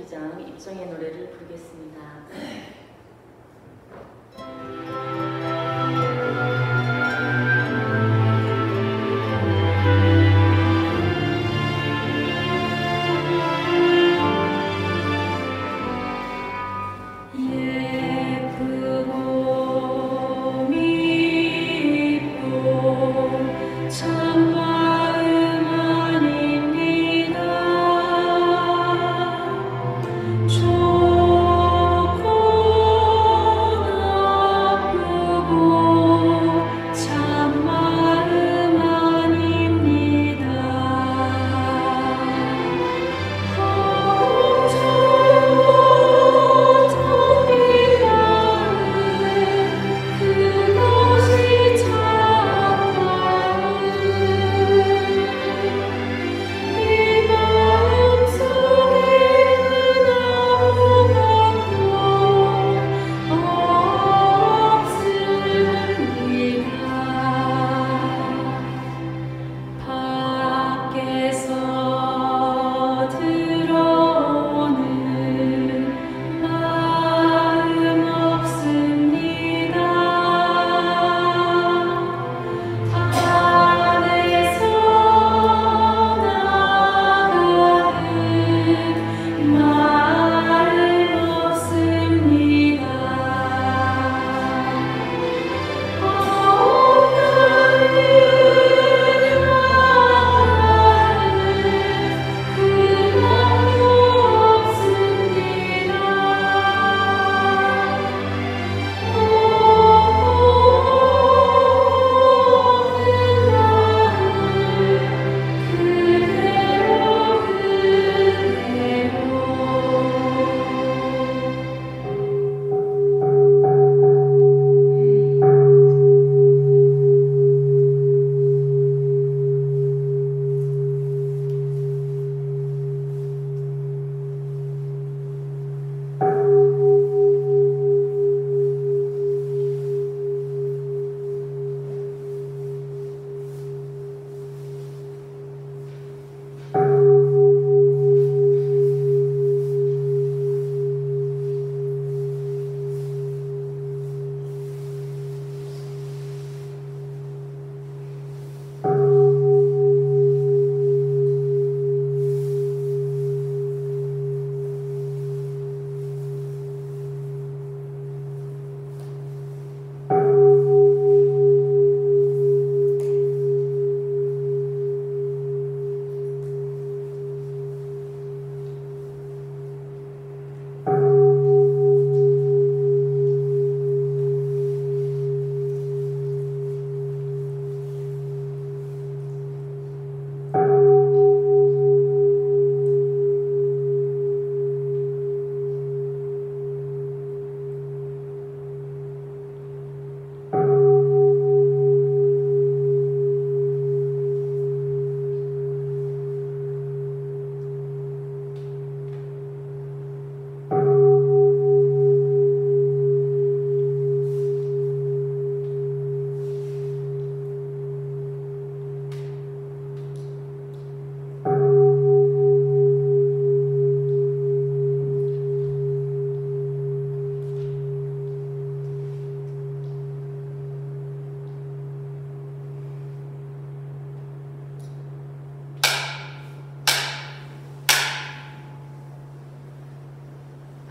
법신부장 입정의 노래를 부르겠습니다.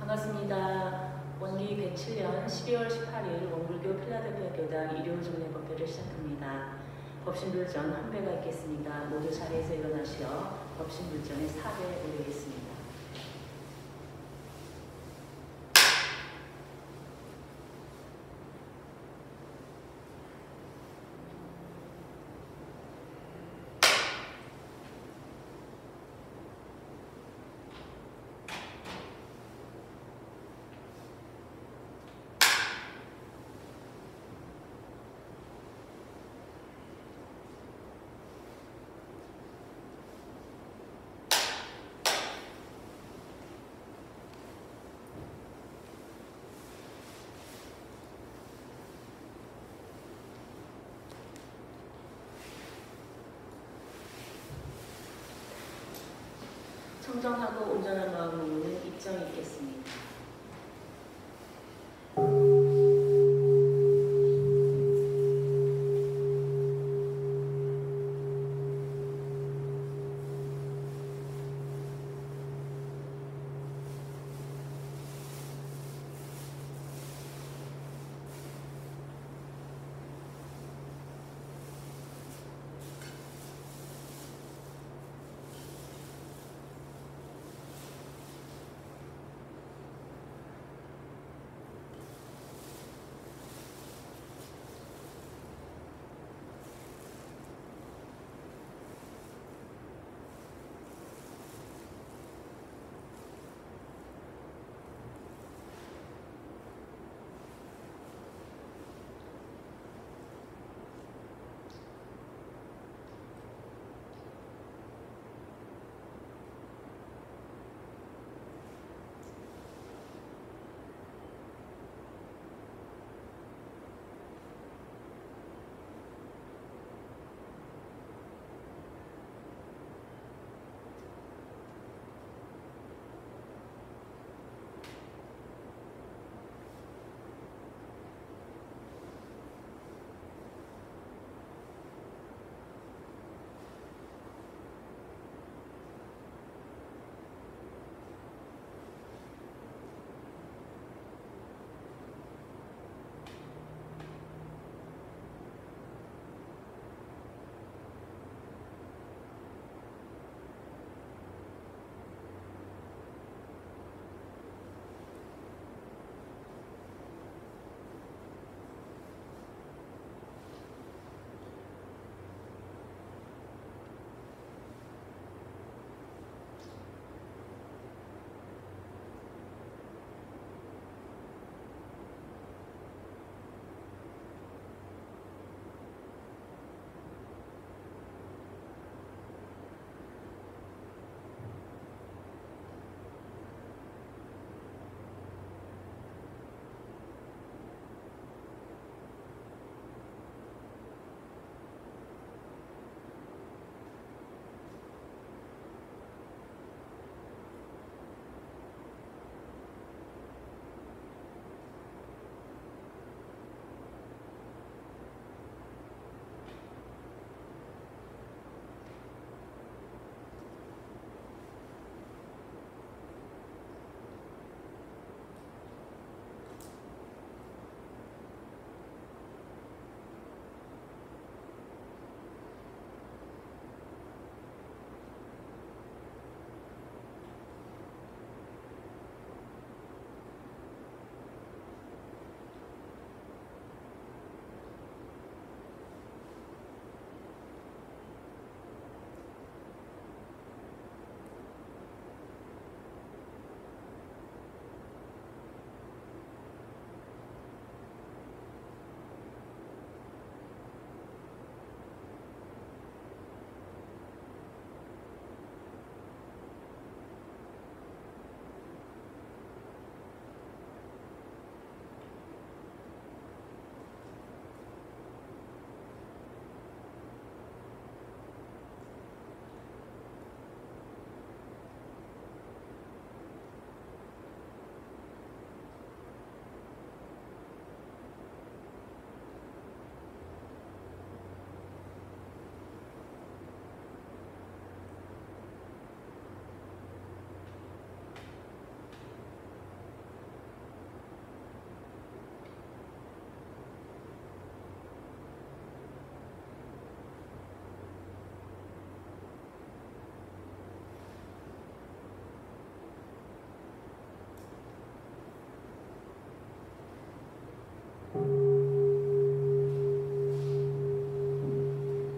반갑습니다. 원기 107년 12월 18일 원불교 필라델피아 교당 일요일종례법회를 시작합니다. 법신불전 한 배가 있겠습니다. 모두 자리에서 일어나시어 법신불전의 4배 올리겠습니다. 청정하고 온전한 마음으로 입장에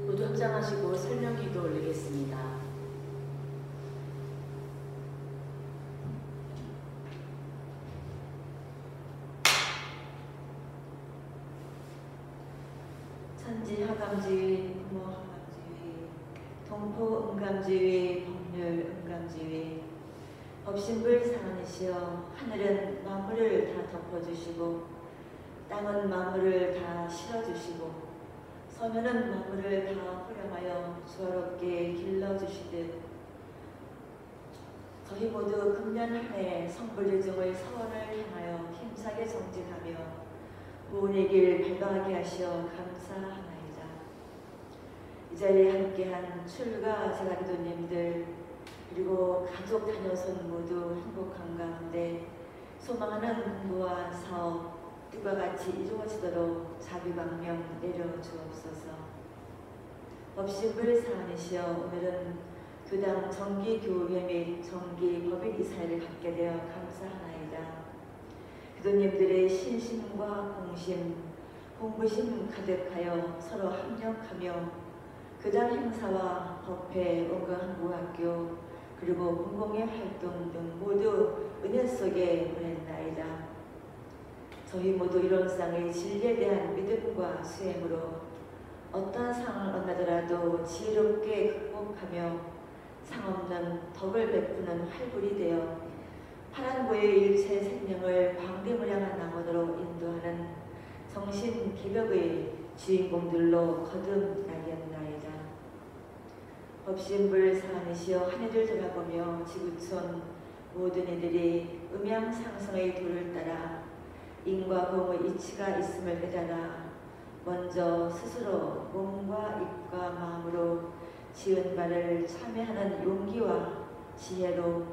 모두 합장하시고 설명기도 올리겠습니다. 천지하감지위, 부모하감지위, 동포응감지위, 법률응감지위, 법신불 사원이시여 하늘은 만물을 다 덮어주시고 땅은 만물을 다 실어주시고 서면은 만물을 다 호령하여 조화롭게 길러주시듯 저희 모두 금년 한 해 성불예정의 서원을 향하여 힘차게 정진하며 구원의 길 발방하게 하시어 감사하나이다. 이 자리에 함께한 출가 제가기도님들 그리고 가족 자녀손 모두 행복한 가운데 소망하는 공부와 사업 뜻과 같이 이루어지도록 자비방명 내려주옵소서. 법신불 사안이시여 오늘은 교당 정기교회 및 정기법인 이사회를 갖게 되어 감사하나이다. 기도님들의 신심과 공심, 공부심 가득하여 서로 합력하며 교당 행사와 법회, 온가한국학교 그리고 공공의 활동 등 모두 은혜 속에 보냈나이다. 저희 모두 이론상의 진리에 대한 믿음과 수행으로 어떠한 상황을 만나더라도 지혜롭게 극복하며 상없는 덕을 베푸는 활불이 되어 파란보의 일체 생명을 광대물 향한 낙원으로 인도하는 정신 개벽의 주인공들로 거듭나겠나이다. 법신불 사안이시여 한 해를 돌아보며 지구촌 모든 이들이 음양상승의 도를 따라 인과 공의 이치가 있음을 깨달아 먼저 스스로 몸과 입과 마음으로 지은 바를 참회하는 용기와 지혜로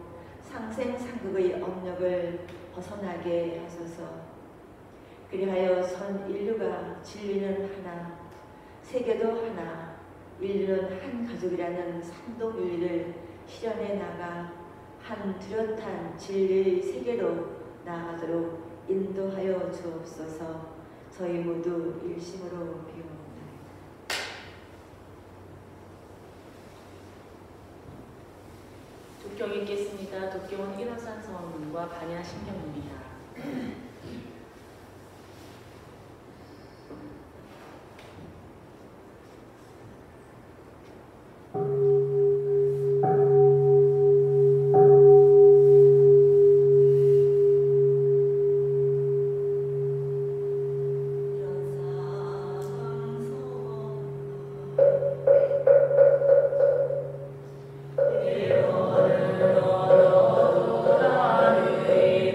상생상극의 업력을 벗어나게 하소서. 그리하여 전 인류가 진리는 하나, 세계도 하나, 인류는 한 가족이라는 산동윤리를 실현해 나가 한 뚜렷한 진리의 세계로 나아가도록 인도하여 주옵소서. 저희 모두 일심으로 비옵나이다. 독경 읽겠습니다. 독경은 일원산 서원문과 반야 신경문입니다.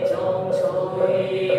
정초의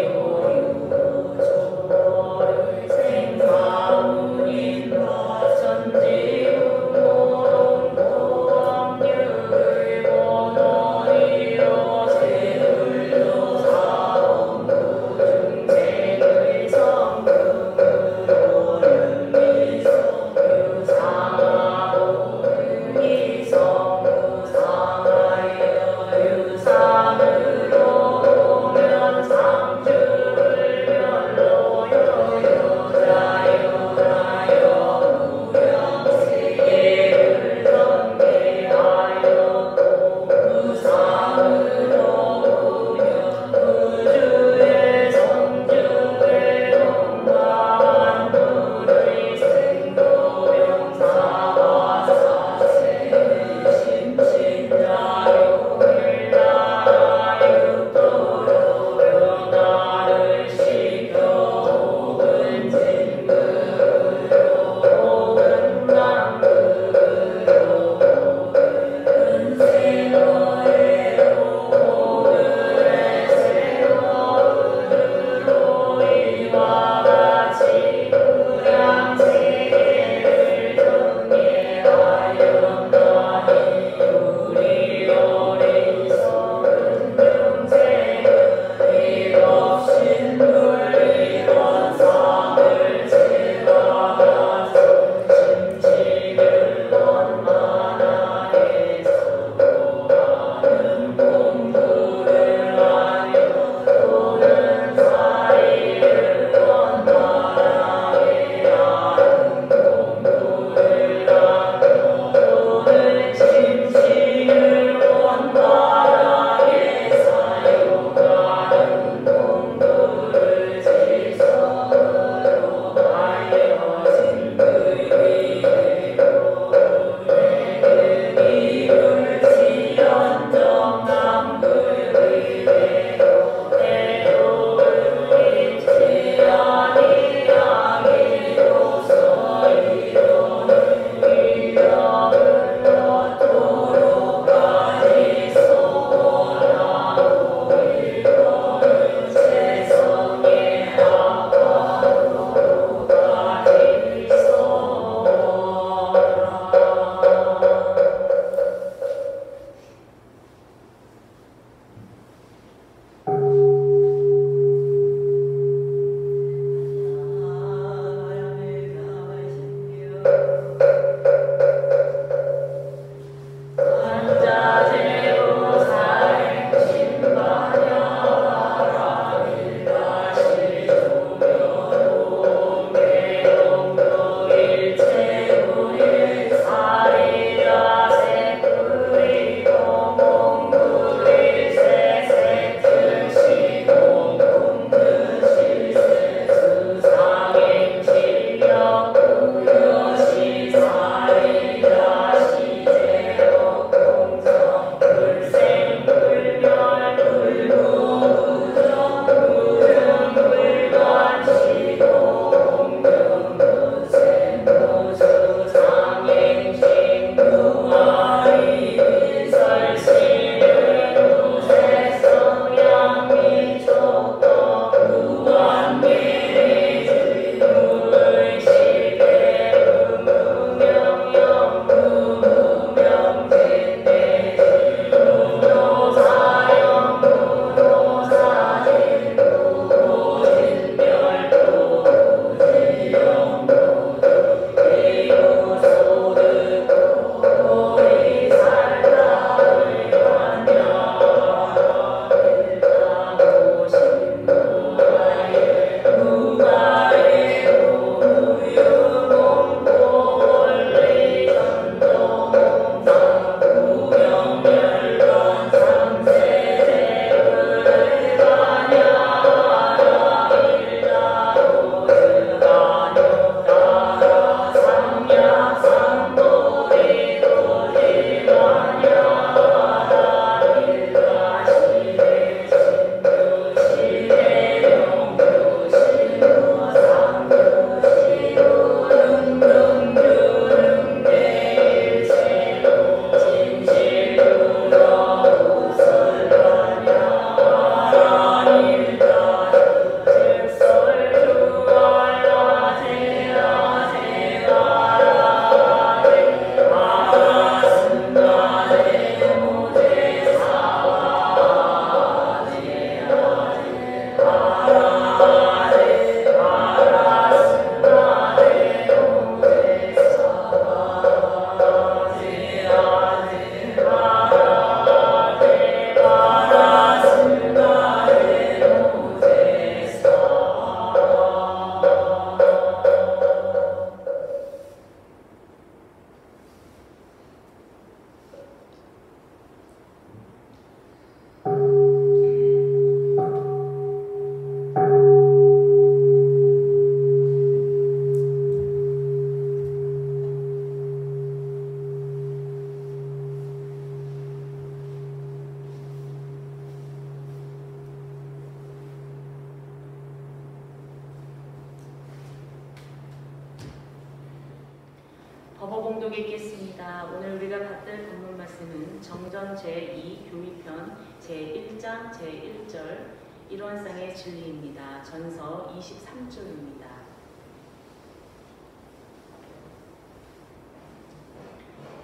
봉독 읽겠습니다. 오늘 우리가 받들 본문 말씀은 정전 제2 교리편 제1장 제1절 일원상의 진리입니다. 전서 23쪽입니다.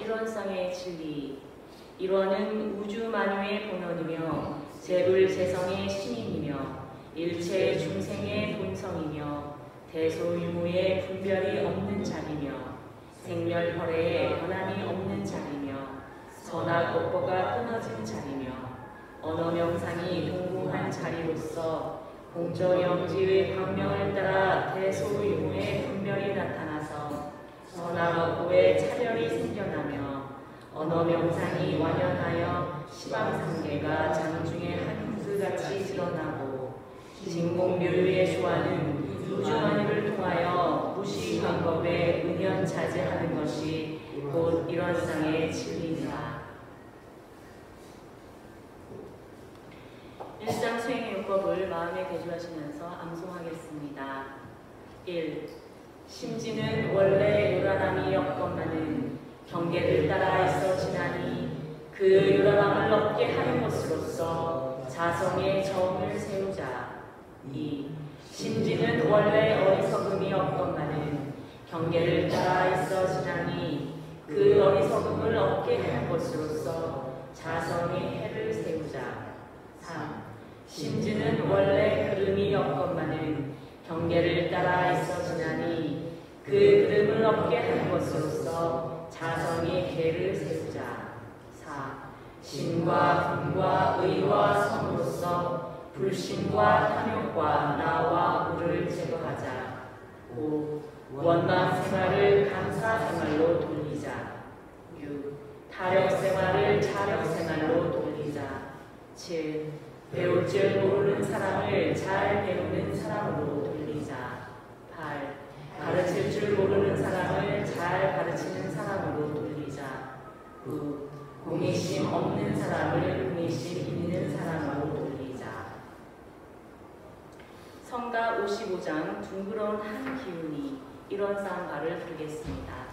일원상의 진리. 일원은 우주 만유의 본원이며 재불재성의 신인이며 일체 중생의 본성이며 대소유무의 분별이 없는 자리며 생멸벌의 변함이 없는 자리며 선악법보가 끊어진 자리며 언어명상이 동궁한 자리로서 공저영지의 광명을 따라 대소유무의 분별이 나타나서 선악법보의 차별이 생겨나며 언어명상이 완연하여 시방상계가 장중에 한그같이 드러나고 진공묘유의 조화는 우주만유를 통하여 무시방법에 은연자제하는 것이 곧 일원상의 진리입니다. 일상 수행의 요법을 마음에 대주하시면서 암송하겠습니다. 1. 심지는 원래 요란함이 없건만은 경계를 따라 있어지나니 그 요란함을 없게 하는 것으로서 자성의 정을 세우자. 2. 심지는 원래 어리석음이 없건만은 경계를 따라 있어지나니 그 어리석음을 없게 하는 것으로서 자성의 해를 세우자. 3. 심지는 원래 그름이 없건만은 경계를 따라 있어지나니 그 그름을 없게 하는 것으로서 자성의 계를 세우자. 4. 신과 분과 의와 성으로서 불신과 탐욕과 나와 우를 제거하자. 5. 원망 생활을 감사 생활로 돌리자. 6. 타력 생활을 자력 생활로 돌리자. 7. 배울 줄 모르는 사람을 잘 배우는 사람으로 돌리자. 8. 가르칠 줄 모르는 사람을 잘 가르치는 사람으로 돌리자. 9. 공의심 없는 사람을 공의심 있는 사람으로 돌리자. 성가 55장 둥그런 한 기운이 일원상가를 부르겠습니다.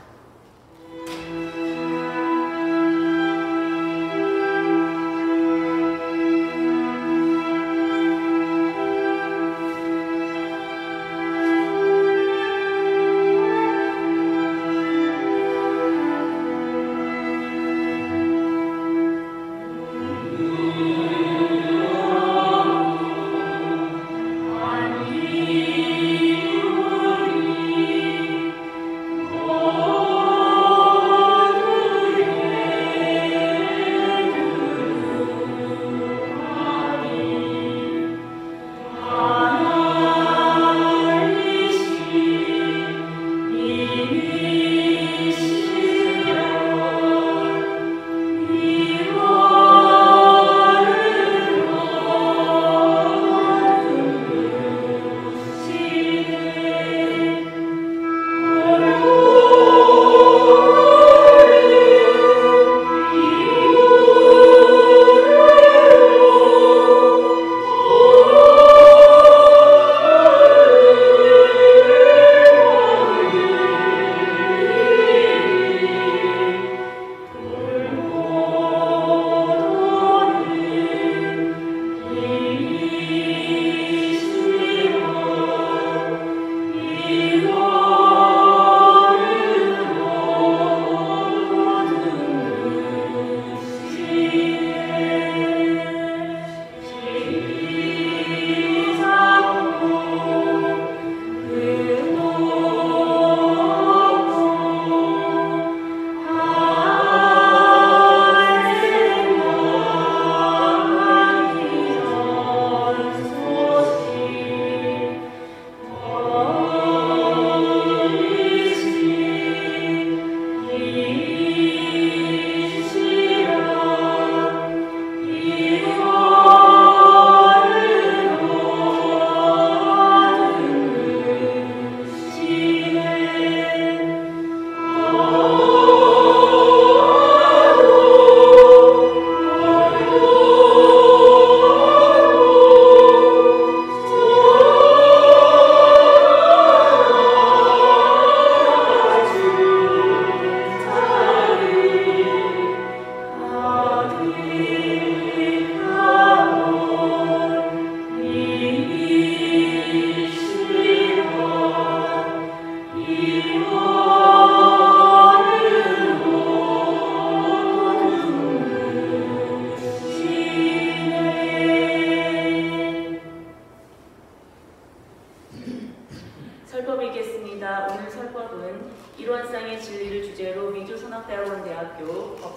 Oh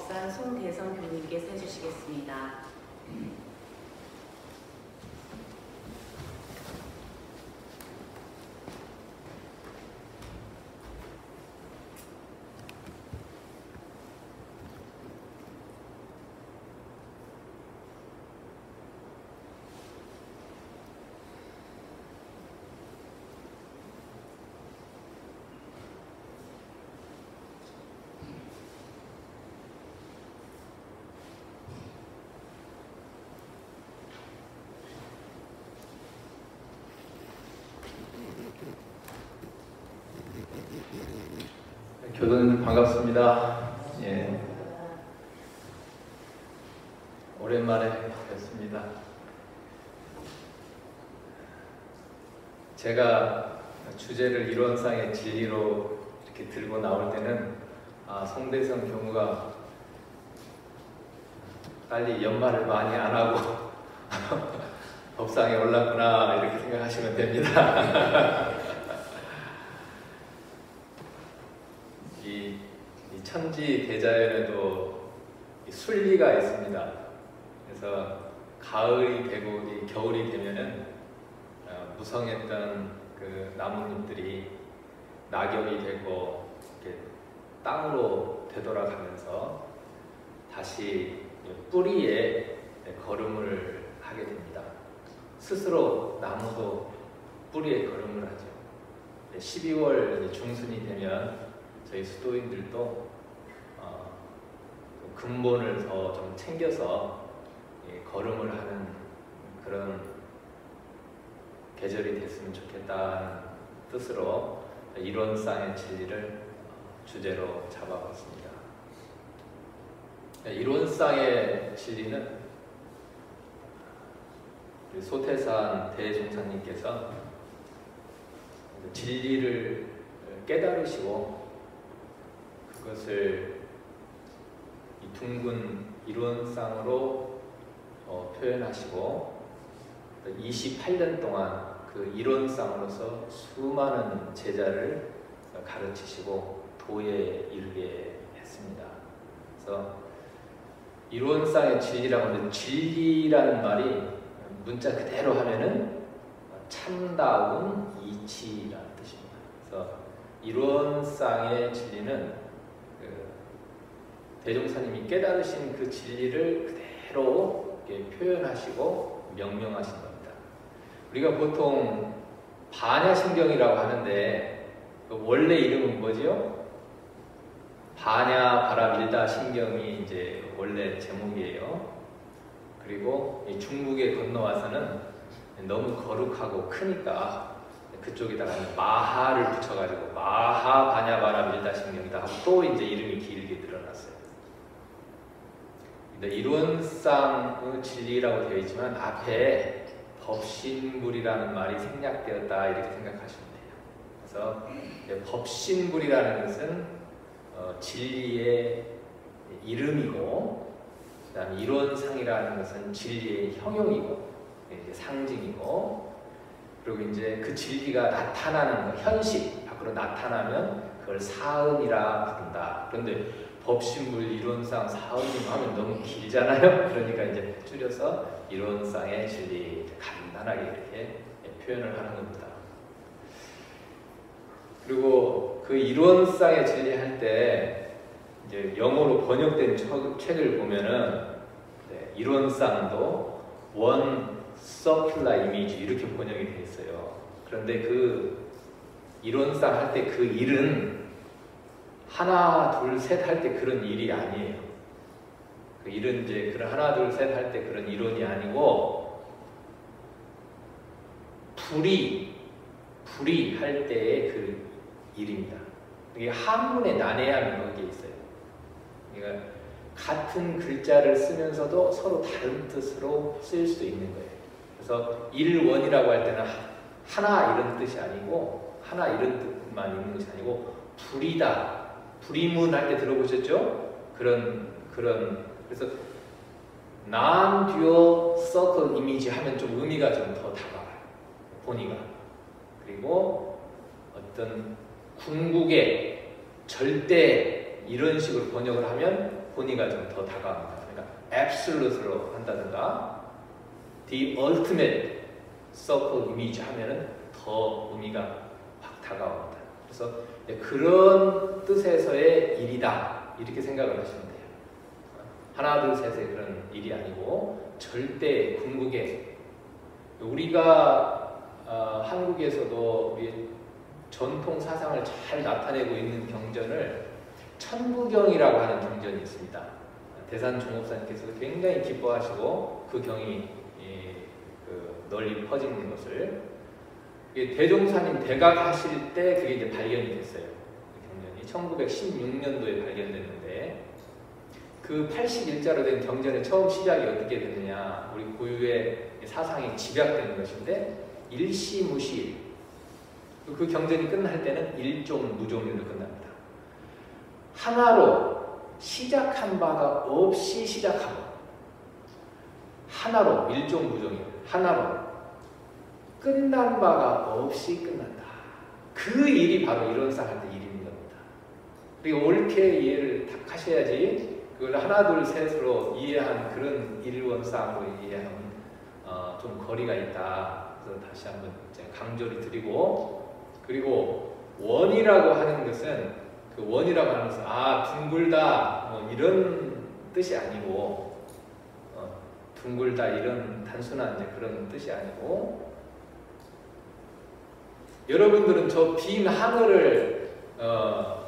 법산 송대성 교수님께서 해주시겠습니다. 교수님 반갑습니다. 예. 오랜만에 뵙습니다. 제가 주제를 이론상의 진리로 이렇게 들고 나올 때는 송대성 교무가 빨리 연말을 많이 안 하고 법상에 올랐구나 이렇게 생각하시면 됩니다. 이 천지 대자연에도 순리가 있습니다. 그래서 가을이 되고 겨울이 되면은 무성했던 그 나뭇잎들이 낙엽이 되고 이렇게 땅으로 되돌아가면서 다시 뿌리에 걸음을 하게 됩니다. 스스로 나무도 뿌리에 걸음을 하죠. 12월 중순이 되면 저희 수도인들도 근본을 더 좀 챙겨서 걸음을 하는 그런 계절이 됐으면 좋겠다는 뜻으로 이론상의 진리를 주제로 잡아봤습니다. 이론상의 진리는 소태산 대종사님께서 진리를 깨달으시고 그것을 이 둥근 이론상으로 표현하시고 28년 동안 그 이론상으로서 수많은 제자를 가르치시고 도에 이르게 했습니다. 그래서 이론상의 진리라고 하는데 진리라는 말이 문자 그대로 하면은 참다운 이치라는 뜻입니다. 그래서 이론상의 진리는 대종사님이 깨달으신 그 진리를 그대로 표현하시고 명명하신 겁니다. 우리가 보통 반야신경이라고 하는데 그 원래 이름은 뭐지요? 반야 바라밀다 신경이 이제 원래 제목이에요. 그리고 중국에 건너와서는 너무 거룩하고 크니까 그쪽에다가 마하를 붙여가지고 마하 반야 바라밀다 신경이다 하고 또 이제 이름이 길게 늘어났어요. 이론상 진리라고 되어 있지만 앞에 법신불이라는 말이 생략되었다 이렇게 생각하시면 돼요. 그래서 법신불이라는 것은 진리의 이름이고, 그다음에 이론상이라는 것은 진리의 형용이고 상징이고, 그리고 이제 그 진리가 나타나는 것, 현실 밖으로 나타나면 그걸 사은이라 부른다. 그런데 법신불 이론상 사은님 하면 너무 길잖아요. 그러니까 이제 줄여서 이론상의 진리 간단하게 이렇게 표현을 하는 겁니다. 그리고 그 이론상의 진리 할 때 이제 영어로 번역된 책을 보면은 이론상도 one circular image 이렇게 번역이 돼 있어요. 그런데 그 이론상 할 때 그 일은 하나, 둘, 셋 할 때 그런 일이 아니에요. 그 일은 이제 그런 하나, 둘, 셋 할 때 그런 이론이 아니고 불이 할 때의 그 일입니다. 이게 한문의 난해함이 거기에 있어요. 그러니까 같은 글자를 쓰면서도 서로 다른 뜻으로 쓰일 수도 있는 거예요. 그래서 일원이라고 할 때는 하나 이런 뜻이 아니고 하나 이런 뜻만 있는 것이 아니고 불이다. 불이문 할 때 들어보셨죠? 그래서 non-dual circle image 하면 좀 의미가 좀 더 다가와요. 본의가. 그리고 어떤 궁극의 절대 이런 식으로 번역을 하면 본의가 좀 더 다가옵니다. 그러니까 absolute로 한다든가 the ultimate circle image 하면은 더 의미가 확 다가옵니다. 그래서 그런 뜻에서의 일이다 이렇게 생각을 하시면 돼요. 하나 둘 셋의 그런 일이 아니고 절대 궁극의 우리가 한국에서도 우리 전통 사상을 잘 나타내고 있는 경전을 천부경이라고 하는 경전이 있습니다. 대산 종업사님께서 굉장히 기뻐하시고 그 경이 널리 퍼지는 것을 대종사님 대각하실 때 그게 이제 발견이 됐어요. 그 경전이 1916년도에 발견됐는데 그 81자로 된 경전의 처음 시작이 어떻게 됐느냐, 우리 고유의 사상이 집약되는 것인데 일시무시, 그 경전이 끝날 때는 일종무종일로 끝납니다. 하나로 시작한 바가 없이 시작하고 하나로 일종무종일, 하나로 끝난 바가 없이 끝난다. 그 일이 바로 이론상할 때 일인 겁니다. 그리고 옳게 이해를 딱 하셔야지 그걸 하나 둘 셋으로 이해한 그런 일원상으로 이해하면 좀 거리가 있다. 그래서 다시 한번 강조를 드리고, 그리고 원이라고 하는 것은 그 원이라고 하는 것은 둥글다 뭐 이런 뜻이 아니고 둥글다 이런 단순한 이제 그런 뜻이 아니고, 여러분들은 저 빈 하늘을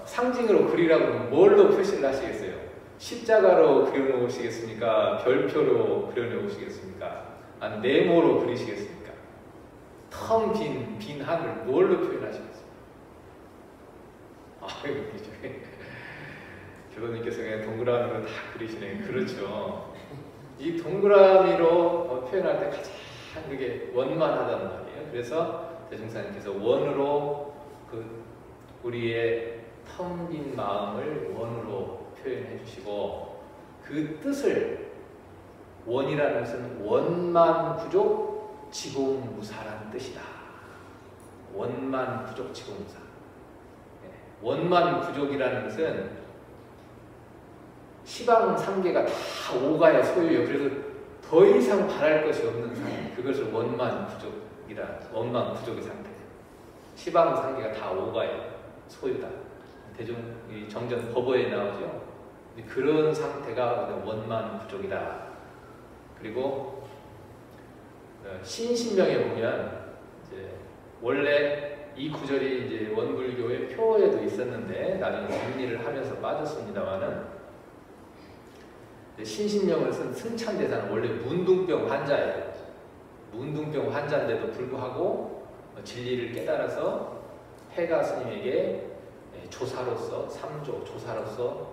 상징으로 그리라고 하면 뭘로 표시를 하시겠어요? 십자가로 그려놓으시겠습니까? 별표로 그려놓으시겠습니까? 네모로 그리시겠습니까? 텅 빈 하늘 뭘로 표현하시겠습니까? 교도님께서 그냥 동그라미로 다 그리시네. 그렇죠. 이 동그라미로 표현할 때 가장 그게 원만하다는 말이에요. 그래서 대종사님께서 원으로 우리의 텅 빈 마음을 원으로 표현해 주시고, 그 뜻을 원이라는 것은 원만 부족 지공무사라는 뜻이다. 원만 부족 지공무사. 원만 부족이라는 것은 시방상계가 다 오가의 소유예요. 그래서 더 이상 바랄 것이 없는 상태, 그것을 원만 부족의 상태. 시방상계가 다 오가의 소유다. 정전 법어에 나오죠. 그런 상태가 원만 부족이다. 그리고 신신명에 보면 이제 원래 이 구절이 이제 원불교의 표어에도 있었는데 나중에 정리를 하면서 빠졌습니다만은, 신신명을 쓴 승찬대사는 원래 문둥병 환자예요. 문둥병 환자인데도 불구하고 진리를 깨달아서 해가 스님에게 조사로서 3조 조사로서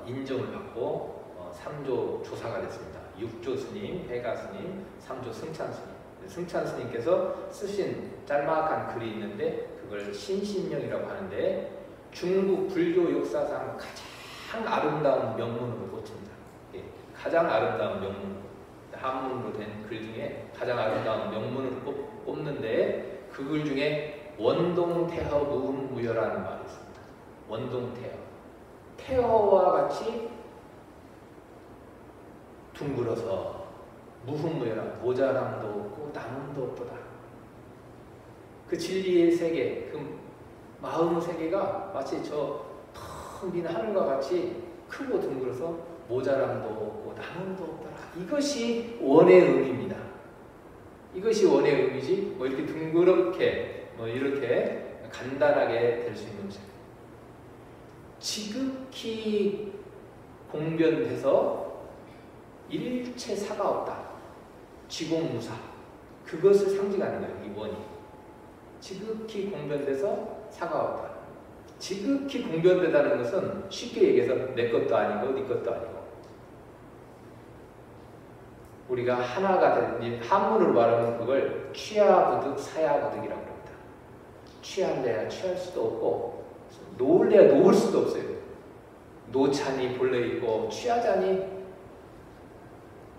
인정을 받고 3조 조사가 됐습니다. 6조 스님, 해가 스님, 3조 승찬 스님. 승찬 스님께서 쓰신 짤막한 글이 있는데 그걸 신신명이라고 하는데 중국 불교 역사상 가장 아름다운 명문으로 꼽습니다. 가장 아름다운 명문, 한문으로 된 글 중에 가장 아름다운 명문으로 꼽는데 그 글 중에 원동태허 무흠무여라는 말이 있습니다. 원동태허, 태허와 같이 둥글어서 무흠무여라, 모자람도 없고 남음도 없도다. 그 진리의 세계, 그 마음 세계가 마치 저 텅 빈 하늘과 같이 크고 둥글어서 모자람도 없고 남음도 없더라. 이것이 원의 의미입니다. 이것이 원의 의미지 뭐 이렇게 둥그렇게 뭐 이렇게 간단하게 될 수 있는 것입니다. 지극히 공변돼서 일체사가 없다. 지공무사. 그것을 상징하는 거예요. 이 원이. 지극히 공변돼서 사가 없다. 지극히 공변되다는 것은 쉽게 얘기해서 내 것도 아니고 네 것도 아니고, 우리가 하나가 된, 한문으로 말하면 그걸 취하부득 사야부득이라고 합니다. 취할래야 취할 수도 없고 놓을래야 놓을 수도 없어요. 놓자니 본래 있고 취하자니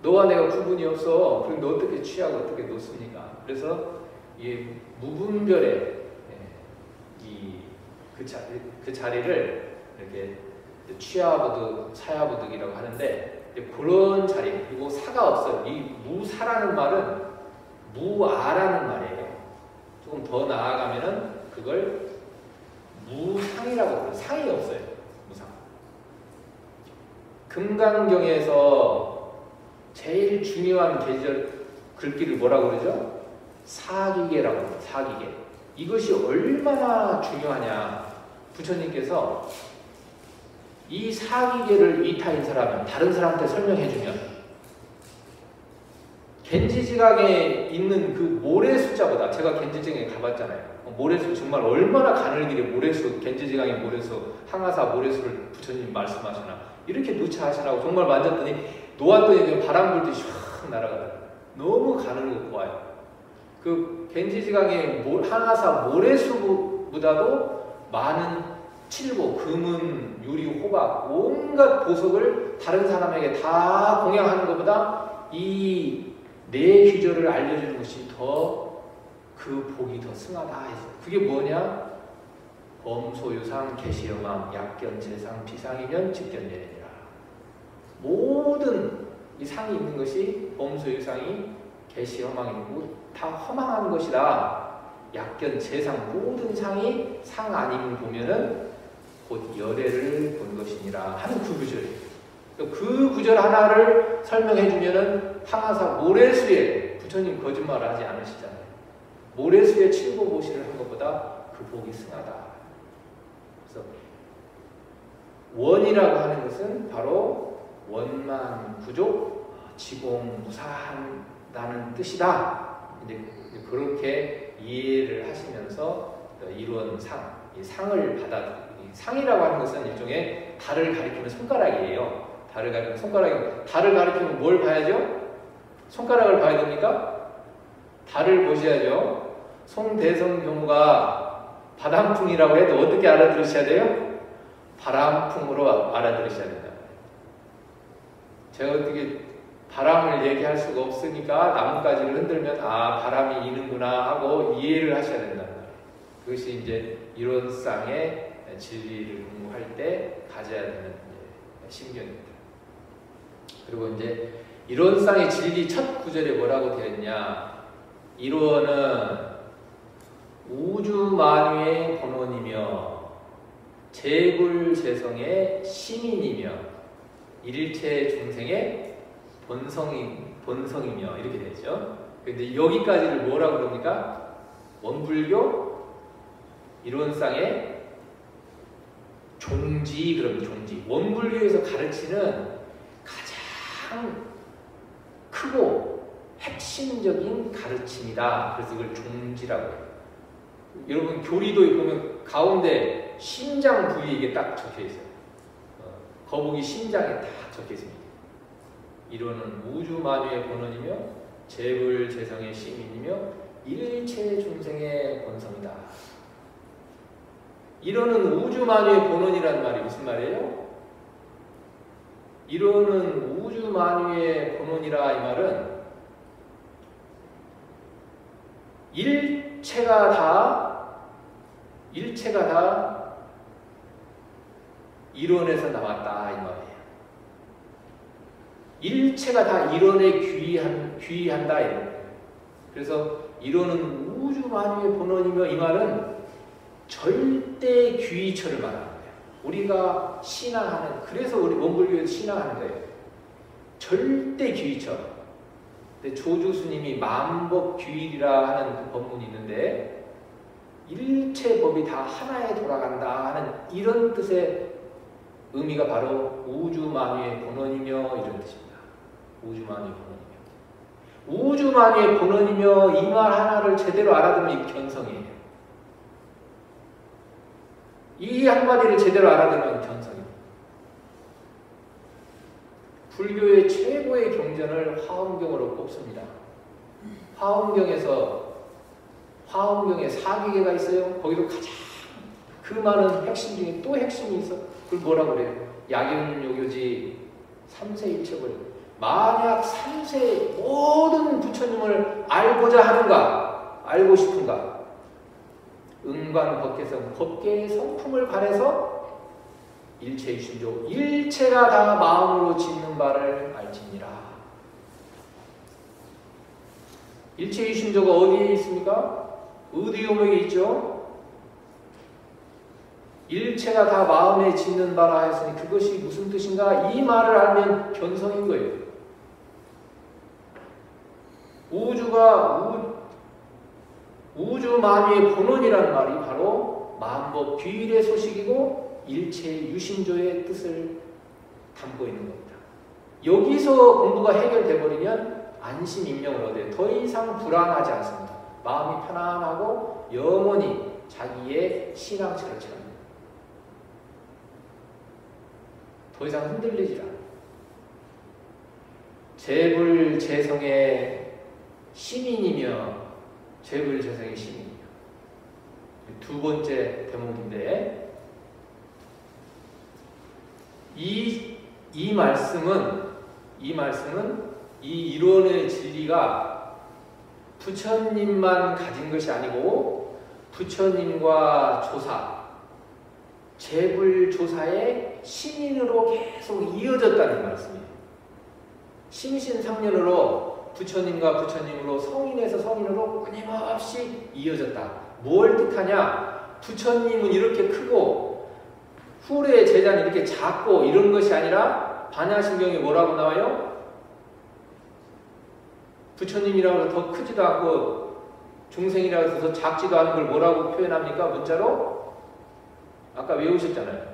너와 내가 구분이 없어. 그럼 너 어떻게 취하고 어떻게 놓습니까? 그래서 이 무분별의 그 자리를 이렇게 취하보득, 사야보득이라고 하는데 그런 자리. 그리고 사가 없어요. 이 무사라는 말은 무아라는 말이에요. 조금 더 나아가면은 그걸 무상이라고 해요. 상이 없어요. 무상. 금강경에서 제일 중요한 계절 글귀를 뭐라고 그러죠? 사기계라고 해요. 사기계. 이것이 얼마나 중요하냐. 부처님께서 이 사기계를 이타인설하면 다른 사람한테 설명해주면 겐지지강에 있는 그 모래수자보다, 제가 겐지지강에 가봤잖아요. 모래수 정말 얼마나 가늘길에 모래수, 겐지지강의 모래수, 항아사 모래수를 부처님 말씀하시나 이렇게 누차하시라고 정말 만졌더니 놓았더니 바람 불듯이 확 날아가더라고요. 너무 가늘고 고와요. 그 겐지지강의 항아사 모래수보다도 많은 칠보, 금은, 유리, 호박 온갖 보석을 다른 사람에게 다 공양하는 것보다 이 내 귀절을 알려주는 것이 더 그 복이 더 승하다 해서 그게 뭐냐? 범소유상 개시영왕 약견재상 비상이면 직견예이라. 모든 이 상이 있는 것이 범소유상이 개시영왕이고 다 허망한 것이다. 약견재상 모든 상이 상 아님을 보면은 곧 열애를 본 것이니라 하는 그 구절. 그 구절 하나를 설명해 주면은 항아사 모래수에 부처님 거짓말을 하지 않으시잖아요. 모래수에 칠보보시를 한 것보다 그 복이 승하다. 그래서 원이라고 하는 것은 바로 원만구족, 지공무사한다는 뜻이다. 이제 그렇게 이해를 하시면서 이루어진 상, 이 상을 받아들이고, 상이라고 하는 것은 일종의 달을 가리키는 손가락이에요. 달을 가리키는 손가락이, 달을 가리키면 뭘 봐야죠? 손가락을 봐야 됩니까? 달을 보셔야죠. 송대성교무가 바람풍이라고 해도 어떻게 알아들으셔야 돼요? 바람풍으로 알아들으셔야 된다. 제가 어떻게 바람을 얘기할 수가 없으니까 나뭇가지를 흔들면 아 바람이 이는구나 하고 이해를 하셔야 된다는 거예요. 그것이 이제 이론상의 진리를 공부할 때 가져야 되는 신경입니다. 그리고 이제 이론상의 진리 첫 구절에 뭐라고 되어 있냐? 이론은 우주만유의 본원이며 재불재성의 시민이며 일체 중생의 본성이며 이렇게 되죠. 근데 여기까지를 뭐라고 그럽니까? 원불교 이론상의 종지, 그럼 종지. 원불교에서 가르치는 가장 크고 핵심적인 가르침이다. 그래서 이걸 종지라고 해요. 여러분 교리도 보면 가운데 심장 부위에 이게 딱 적혀 있어요. 거북이 심장에 딱 적혀 있습니다. 이론은 우주만유의 본원이며 재불재성의 시민이며 일체 중생의 본성이다. 이론은 우주만유의 본원이라는 말이 무슨 말이에요? 이론은 우주만유의 본원이라 이 말은 일체가 다 이론에서 나왔다 이 말이에요. 일체가 다 이론에 귀의한다 이 말이에요. 그래서 이론은 우주만유의 본원이며 이 말은 절대 귀의처를 말하는 거예요. 우리가 신앙하는, 그래서 우리 원불교에서 신앙하는 거예요. 절대 귀의처. 근데 조주스님이 만법귀일이라 하는 그 법문이 있는데 일체 법이 다 하나에 돌아간다 하는 이런 뜻의 의미가 바로 우주만유의 본원이며 이런 뜻입니다. 우주만유의 본원이며. 우주만유의 본원이며 이 말 하나를 제대로 알아두면 이 견성이에요. 이 한마디를 제대로 알아두면 견성입니다. 불교의 최고의 경전을 화엄경으로 꼽습니다. 화엄경에 사기계가 있어요. 거기도 가장 그 많은 핵심 중에 또 핵심이 있어. 그걸 뭐라고 그래요? 약윤요교지 3세 일척을 만약 3세 모든 부처님을 알고자 하는가, 알고 싶은가, 음관 법계성, 법계의 성품을 관해서 일체유심조 일체가 다 마음으로 짓는 바를 알지니라. 일체유심조가 어디에 있습니까? 의디오목에 있죠. 일체가 다 마음에 짓는 바라 하였으니 그것이 무슨 뜻인가? 이 말을 알면 견성인 거예요. 우주 만유의 본원이라는 말이 바로 마음법 비일의 소식이고 일체의 유심조의 뜻을 담고 있는 겁니다. 여기서 공부가 해결돼 버리면 안심 인명을 얻어요. 더 이상 불안하지 않습니다. 마음이 편안하고 영원히 자기의 신앙처를 채웁니다. 더 이상 흔들리지 않아요. 재불재성의 시민이며 재불재성의 시민이며 두 번째 대목인데 이 말씀은 이 이론의 진리가 부처님만 가진 것이 아니고 부처님과 조사, 재불조사의 신인으로 계속 이어졌다는 말씀이에요. 심신상련으로 부처님과 부처님으로 성인에서 성인으로 끊임없이 이어졌다. 뭘 뜻하냐? 부처님은 이렇게 크고 후래의 제자는 이렇게 작고 이런 것이 아니라 반야신경에 뭐라고 나와요? 부처님이라고 해서 더 크지도 않고 중생이라고 해서 더 작지도 않은 걸 뭐라고 표현합니까? 문자로? 아까 외우셨잖아요.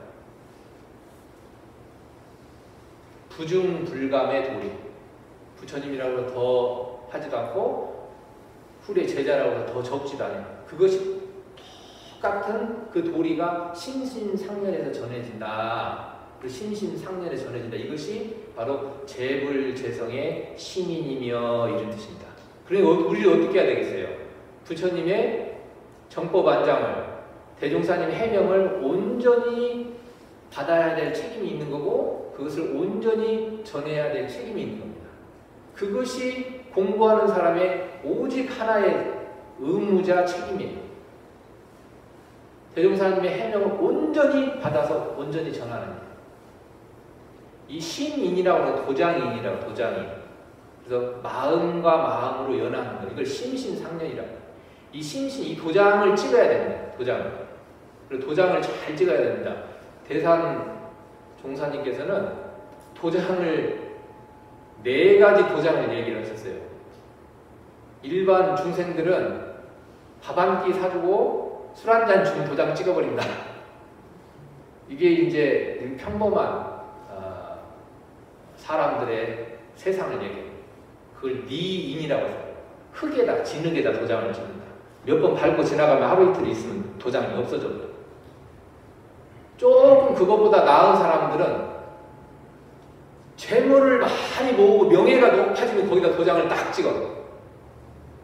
부중불감의 도리. 부처님이라고 해서 더 하지도 않고 후래 제자라고 해서 더 적지도 않아요. 그것이 똑같은 그 도리가 심신상련에서 전해진다. 그 심신상련에 전해진다. 이것이 바로 재불재성의 신인이며 이런 뜻입니다. 그러니 우리를 어떻게 해야 되겠어요? 부처님의 정법안장을 대종사님 해명을 온전히 받아야 될 책임이 있는 거고 그것을 온전히 전해야 될 책임이 있는 겁니다. 그것이 공부하는 사람의 오직 하나의 의무자 책임이에요. 대종사님의 해명을 온전히 받아서 온전히 전하는 거예요. 이 신인이라고 하는 도장인이라고 도장인. 그래서 마음과 마음으로 연하는 거. 이걸 심신상련이라고. 이 도장을 찍어야 됩니다. 도장을. 그리고 도장을 잘 찍어야 됩니다. 대산 종사님께서는 도장을 4가지 도장을 얘기를 하셨어요. 일반 중생들은 밥 한 끼 사주고 술 한 잔 준 도장 찍어버린다. 이게 이제 평범한 사람들의 세상을 얘기해요. 그걸 니인이라고 해요. 흙에다, 진흙에다 도장을 찍는다. 몇 번 밟고 지나가면 하루 이틀 있으면 도장이 없어져 버려요. 조금 그것보다 나은 사람들은 재물을 많이 모으고 명예가 높아지면 거기다 도장을 딱 찍어.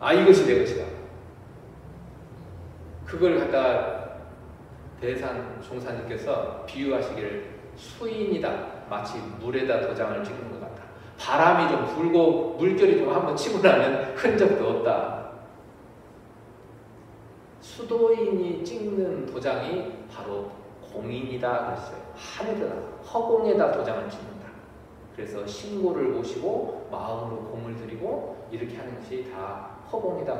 아, 이것이 내 것이다. 그걸 갖다 대산 종사님께서 비유하시기를 수인이다. 마치 물에다 도장을 찍는 것 같다. 바람이 좀 불고 물결이 좀 한번 치고 나면 흔적도 없다. 수도인이 찍는 도장이 바로 공인이다 그랬어요. 하늘에다 허공에다 도장을 찍는다. 그래서 신고를 모시고 마음으로 공을 들이고 이렇게 하는 것이 다 허공에다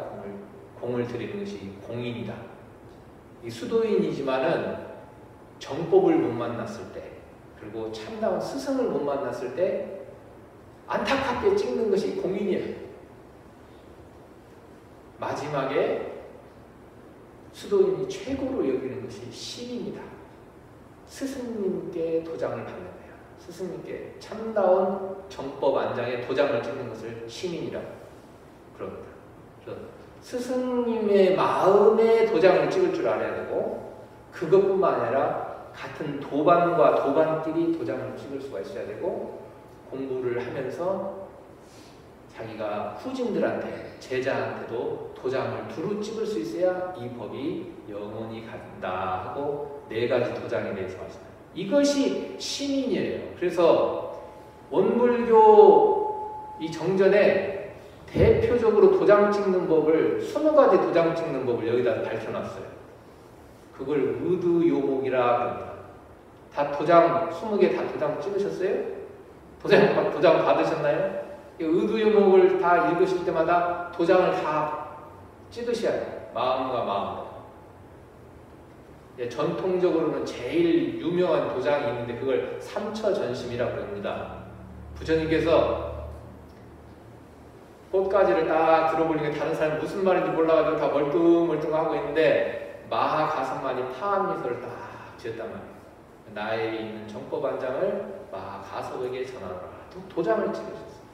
공을 들이는 것이 공인이다. 이 수도인이지만은 정법을 못 만났을 때 그리고 참다운 스승을 못 만났을 때 안타깝게 찍는 것이 공인이에요. 마지막에 수도인이 최고로 여기는 것이 신입니다. 스승님께 도장을 받는 거예요. 스승님께 참다운 정법 안장에 도장을 찍는 것을 신인이라고 그럽니다. 그래서 스승님의 마음에 도장을 찍을 줄 알아야 되고 그것뿐만 아니라 같은 도반과 도반끼리 도장을 찍을 수가 있어야 되고 공부를 하면서 자기가 후진들한테 제자한테도 도장을 두루 찍을 수 있어야 이 법이 영원히 간다 하고 4가지 도장에 대해서 말씀합니다. 이것이 신인이에요. 그래서 원불교 이 정전에 대표적으로 도장 찍는 법을 20가지 도장 찍는 법을 여기다 밝혀놨어요. 그걸 의두요목이라 합니다. 다 도장 20개 다 도장 찍으셨어요? 도장 받으셨나요? 의두유목을 다 읽으실 때마다 도장을 다 찍으셔야 돼요. 마음과 마음으로. 전통적으로는 제일 유명한 도장이 있는데 그걸 삼처전심이라고 합니다. 부처님께서 꽃가지를 딱 들어보니까 다른 사람이 무슨 말인지 몰라가지고 다 멀뚱멀뚱하고 있는데 마하가섭만이 파합미소를 딱 지었단 말이에요. 나에 있는 정법안장을 마하가섭에게 전하노라. 도장을 찍으셨어요.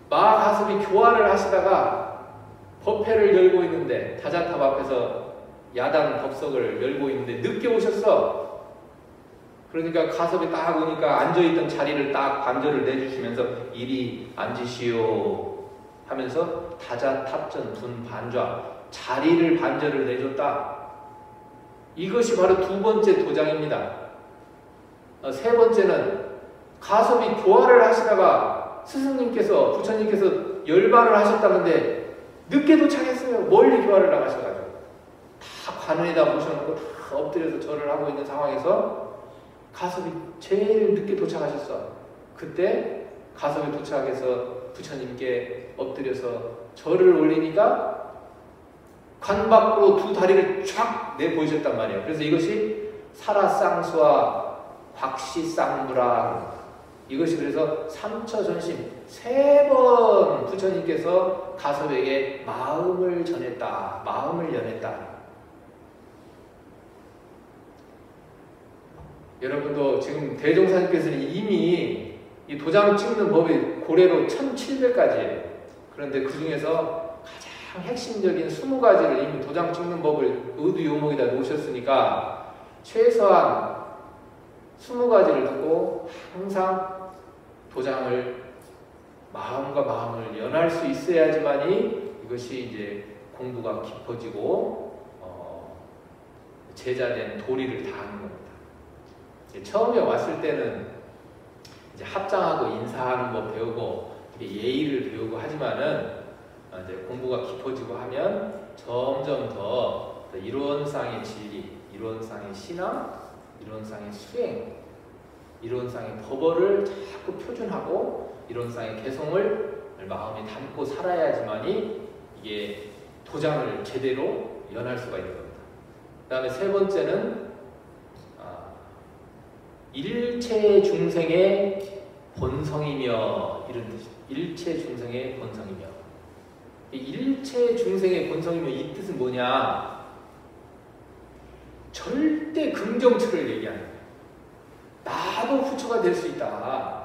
마하가섭이 교화를 하시다가 법회를 열고 있는데 다자탑 앞에서 야단 법석을 열고 있는데 늦게 오셨어. 그러니까 가섭이 딱 오니까 앉아있던 자리를 딱 반절을 내주시면서 이리 앉으시오 하면서 다자탑전 분반좌 자리를 반절을 내줬다. 이것이 바로 두 번째 도장입니다. 세 번째는 가섭이 교화를 하시다가 스승님께서 부처님께서 열반을 하셨다는데 늦게 도착했어요. 멀리 교화를 나가셔가지고 다 관원에다 모셔놓고 다 엎드려서 절을 하고 있는 상황에서 가섭이 제일 늦게 도착하셨어. 그때 가섭이 도착해서 부처님께 엎드려서 절을 올리니까 관 밖으로 두 다리를 쫙 내보이셨단 말이에요. 그래서 이것이 사라쌍수와 곽시쌍무라. 이것이 그래서 삼처전심 3번 부처님께서 가섭에게 마음을 전했다. 마음을 연했다. 여러분도 지금 대종사님께서는 이미 이 도장 찍는 법이 고래로 1700가지예요. 그런데 그 중에서 가장 핵심적인 20가지를 이미 도장 찍는 법을 의두요목에다 놓으셨으니까 최소한 20가지를 듣고 항상 도장을 마음과 마음을 연할 수 있어야지만이 이것이 이제 공부가 깊어지고 제자된 도리를 다하는 겁니다. 처음에 왔을 때는 이제 합장하고 인사하는 법 배우고 예의를 배우고 하지만은 이제 공부가 깊어지고 하면 점점 더 이론상의 진리, 이론상의 신앙, 이론상의 수행, 이론상의 법어를 자꾸 표준하고 이론상의 개성을 마음에 담고 살아야지만이 이게 도장을 제대로 연할 수가 있는 겁니다. 그 다음에 세 번째는 일체 중생의 본성이며 이런 뜻입니다. 일체 중생의 본성이며 일체 중생의 본성이며 이 뜻은 뭐냐? 절대 긍정처를 얘기하는 거예요. 나도 부처가 될 수 있다.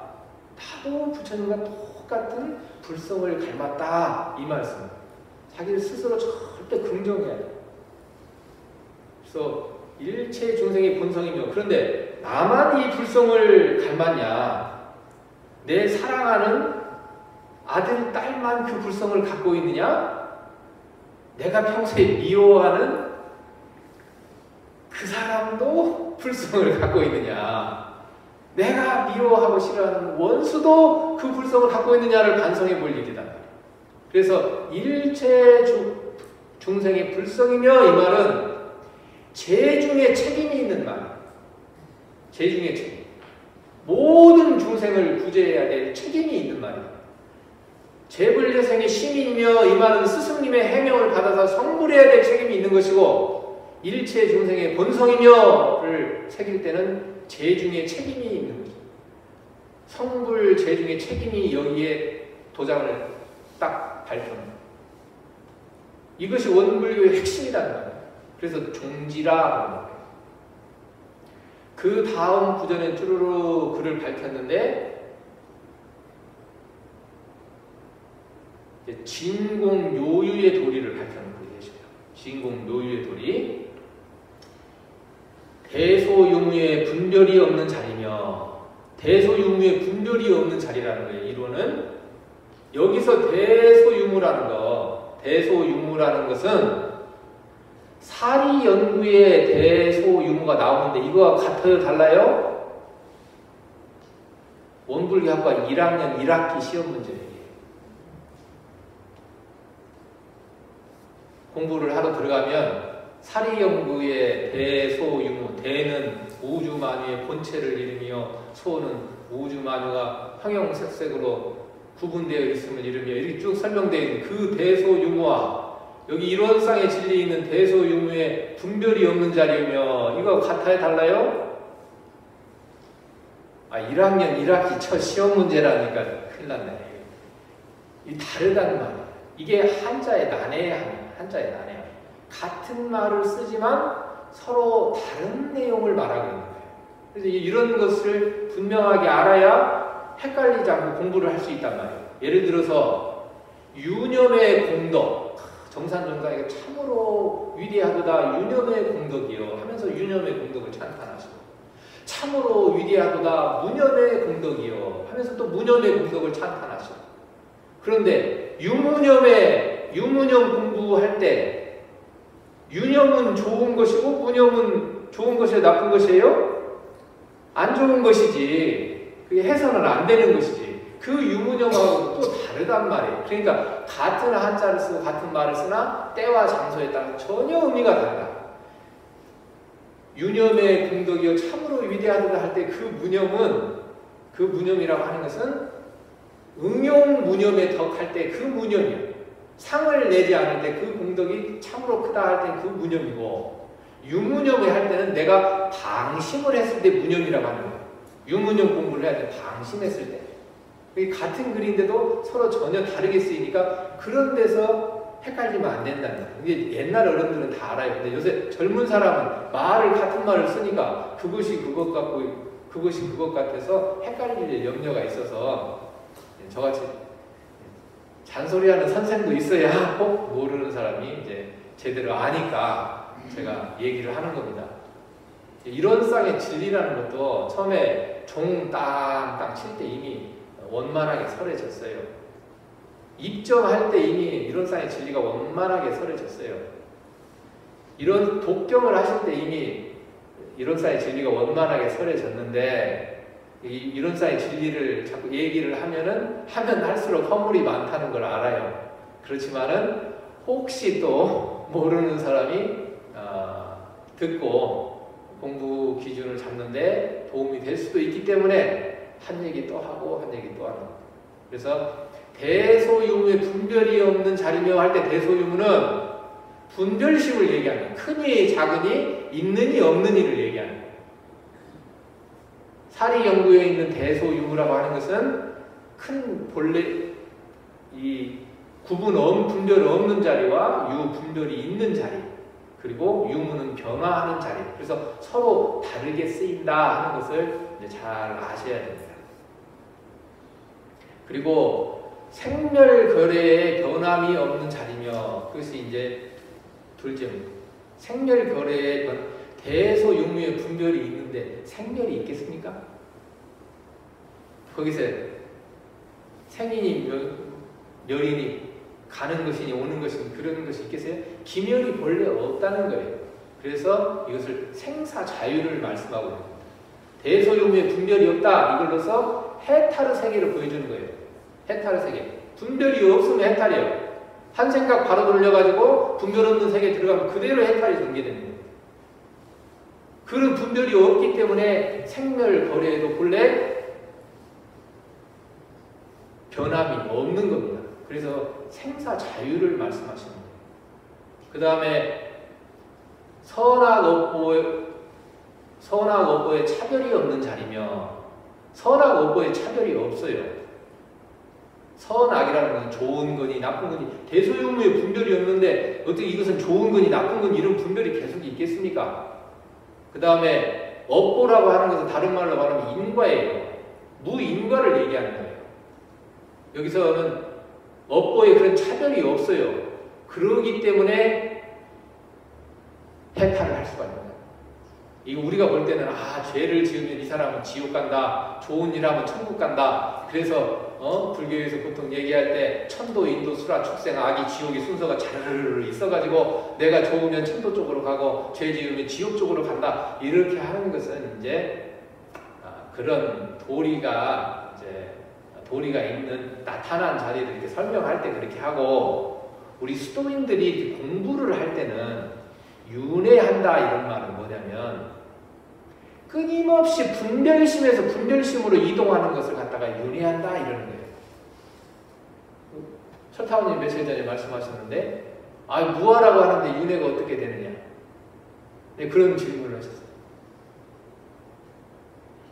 나도 부처님과 똑같은 불성을 닮았다. 이 말씀. 자기를 스스로 절대 긍정해야 돼요. 그래서 일체 중생의 본성이며 그런데 나만 이 불성을 닮았냐? 내 사랑하는 아들, 딸만 그 불성을 갖고 있느냐? 내가 평소에 미워하는 그 사람도 불성을 갖고 있느냐? 내가 미워하고 싫어하는 원수도 그 불성을 갖고 있느냐를 반성해 볼 일이다. 그래서 일체 중생의 불성이며 이 말은 재중에 책임이 있는 말이에요. 재중의 책임. 모든 중생을 구제해야 될 책임이 있는 말이에요. 재불재생의 시민이며 이 말은 스승님의 해명을 받아서 성불해야 될 책임이 있는 것이고 일체 중생의 본성이며를 새길 때는 재중의 책임이 있는 것이죠. 성불 재중의 책임이 여기에 도장을 딱 발표합니다. 이것이 원불교의 핵심이라는 말이에요. 그래서 종지라 그 다음 구절에 쭈루루 글을 밝혔는데 진공묘유의 도리를 밝혀놓은 글이 계셔요. 진공묘유의 도리. 대소유무의 분별이 없는 자리며 대소유무의 분별이 없는 자리라는 거예요. 이론은 여기서 대소유무라는 것은 사리연구의 대소유무가 나오는데 이거와 같아요? 달라요? 원불교학과 1학년 1학기 시험 문제예요. 공부를 하러 들어가면 사리연구의 대소유무, 대는 우주 만유의 본체를 이루며 소는 우주 만유가 형형색색으로 구분되어 있음을 이루며 이렇게 쭉 설명되어 있는 그 대소유무와 여기 이론상의 진리에 있는 대소유무의 분별이 없는 자리이며 이거 같아요? 달라요? 1학년 1학기 첫 시험 문제라니까 큰일 났네. 이 다르다는 말이에요. 이게 한자의 난해함이에요. 한자의 난해함. 같은 말을 쓰지만 서로 다른 내용을 말하고 있는 거예요. 그래서 이런 것을 분명하게 알아야 헷갈리지 않고 공부를 할 수 있단 말이에요. 예를 들어서 유념의 공덕, 정산정상에게 참으로 위대하도다 유념의 공덕이요 하면서 유념의 공덕을 찬탄하시고 참으로 위대하도다 무념의 공덕이요 하면서 또 무념의 공덕을 찬탄하시고 그런데 유무념 공부할 때 유념은 좋은 것이고 무념은 좋은 것이에요? 나쁜 것이에요? 안 좋은 것이지. 그게 해서는 안 되는 것이지. 그 유무념하고 또 다르단 말이에요. 그러니까 같은 한자를 쓰고 같은 말을 쓰나 때와 장소에 따라 전혀 의미가 다르다. 유념의 공덕이요 참으로 위대하다 할 때 그 무념이라고 하는 것은 응용 무념에 덕할 때 그 무념이에요. 상을 내지 않을 때 그 공덕이 참으로 크다 할 때 그 무념이고 유무념을 할 때는 내가 방심을 했을 때 무념이라고 하는 거예요. 유무념 공부를 해야 돼. 방심했을 때. 같은 글인데도 서로 전혀 다르게 쓰이니까 그런 데서 헷갈리면 안 된다는 거예요. 이게 옛날 어른들은 다 알아요. 근데 요새 젊은 사람은 같은 말을 쓰니까 그것이 그것 같고 그것이 그것 같아서 헷갈릴 염려가 있어서 저같이 잔소리하는 선생도 있어야 꼭 모르는 사람이 이제 제대로 아니까 제가 얘기를 하는 겁니다. 이론상의 진리라는 것도 처음에 종 땅땅 칠 때 이미 원만하게 설해졌어요. 입점할 때 이미 이론상의 진리가 원만하게 설해졌어요. 이런 독경을 하실 때 이미 이론상의 진리가 원만하게 설해졌는데 이론상의 진리를 자꾸 얘기를 하면 할수록 허물이 많다는 걸 알아요. 그렇지만은 혹시 또 모르는 사람이 듣고 공부 기준을 잡는데 도움이 될 수도 있기 때문에 한 얘기 또 하고 한 얘기 또 하는 거예요. 그래서 대소유무의 분별이 없는 자리며 할 때 대소유무는 분별심을 얘기하는 거예요. 크니 작으니 있느니 없느니를 얘기하는 거예요. 사리연구에 있는 대소유무라고 하는 것은 큰 본래 이 분별 없는 자리와 유분별이 있는 자리 그리고 유무는 변화하는 자리 그래서 서로 다르게 쓰인다 하는 것을 이제 잘 아셔야 됩니다. 그리고 생멸거래에 변함이 없는 자리며 그것이 이제 둘째입니다. 생멸거래에 대소유무의 분별이 있는데 생멸이 있겠습니까? 거기서 생이니 멸이니 가는 것이니 오는 것이니 그러는 것이 있겠어요? 기멸이 본래 없다는 거예요. 그래서 이것을 생사자유를 말씀하고 있습니다. 대소유무의 분별이 없다 이걸로서 해탈의 세계를 보여주는 거예요. 해탈의 세계. 분별이 없으면 해탈이에요. 한 생각 바로 돌려가지고 분별 없는 세계에 들어가면 그대로 해탈이 전개되는 거예요. 그런 분별이 없기 때문에 생멸거래에도 본래 변함이 없는 겁니다. 그래서 생사자유를 말씀하시는 거예요. 그 다음에 선악업보에 차별이 없는 자리며 선악업보에 차별이 없어요. 선악이라는 건 좋은 거니 나쁜 거니 대소유무의 분별이 없는데 어떻게 이것은 좋은 거니 나쁜 거니 이런 분별이 계속 있겠습니까? 그 다음에 업보라고 하는 것은 다른 말로 말하면 인과예요. 무인과를 얘기하는 거예요. 여기서는 업보에 그런 차별이 없어요. 그러기 때문에 해탈을 할 수가 있는 거예요. 이거 우리가 볼 때는 죄를 지으면 이 사람은 지옥 간다. 좋은 일 하면 천국 간다. 그래서 불교에서 보통 얘기할 때 천도, 인도, 수라, 축생, 악이, 지옥이 순서가 자르르르 있어가지고 내가 좋으면 천도 쪽으로 가고 죄 지으면 지옥 쪽으로 간다. 이렇게 하는 것은 이제 그런 도리가 있는 나타난 자리를 이렇게 설명할 때 그렇게 하고 우리 수도인들이 공부를 할 때는 윤회한다 이런 말은 뭐냐면 끊임없이 분별심에서 분별심으로 이동하는 것을 갖다가 윤회한다 이러는 거예요. 철타원님 며칠 전에 말씀하셨는데 무아라고 하는데 윤회가 어떻게 되느냐. 네, 그런 질문을 하셨어요.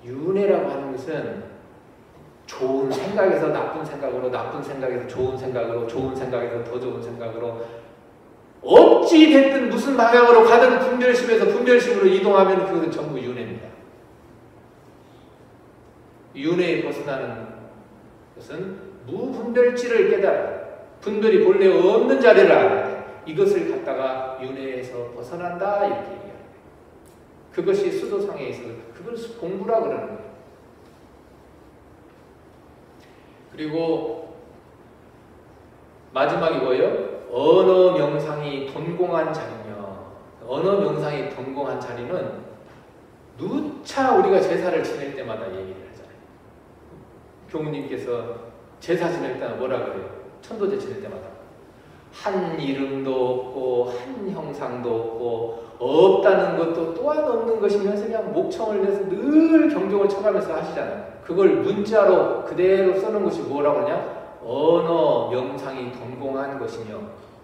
윤회라고 하는 것은 좋은 생각에서 나쁜 생각으로, 나쁜 생각에서 좋은 생각으로, 좋은 생각에서 더 좋은 생각으로, 어찌 됐든 무슨 방향으로 가든 분별심에서 분별심으로 이동하면 그것은 전부 윤회입니다. 윤회에 벗어나는 것은 무분별치를 깨달아 분별이 본래 없는 자리를 알아야 돼. 이것을 갖다가 윤회에서 벗어난다 이렇게 얘기합니다. 그것이 수도상에 있어 그걸 공부라 그러는 거예요. 그리고 마지막이 뭐예요? 언어 명상이 돈공한 자리며, 언어 명상이 돈공한 자리는 누차 우리가 제사를 지낼 때마다 얘기를 하잖아요. 교무님께서 제사 지낼 때는 뭐라 그래요? 천도제 지낼 때마다 한 이름도 없고 한 형상도 없고 없다는 것도 또한 없는 것이면서 그냥 목청을 내서 늘 경종을 쳐가면서 하시잖아요. 그걸 문자로 그대로 써놓은 것이 뭐라고 하냐? 언어 명상이 돈공한 것이며,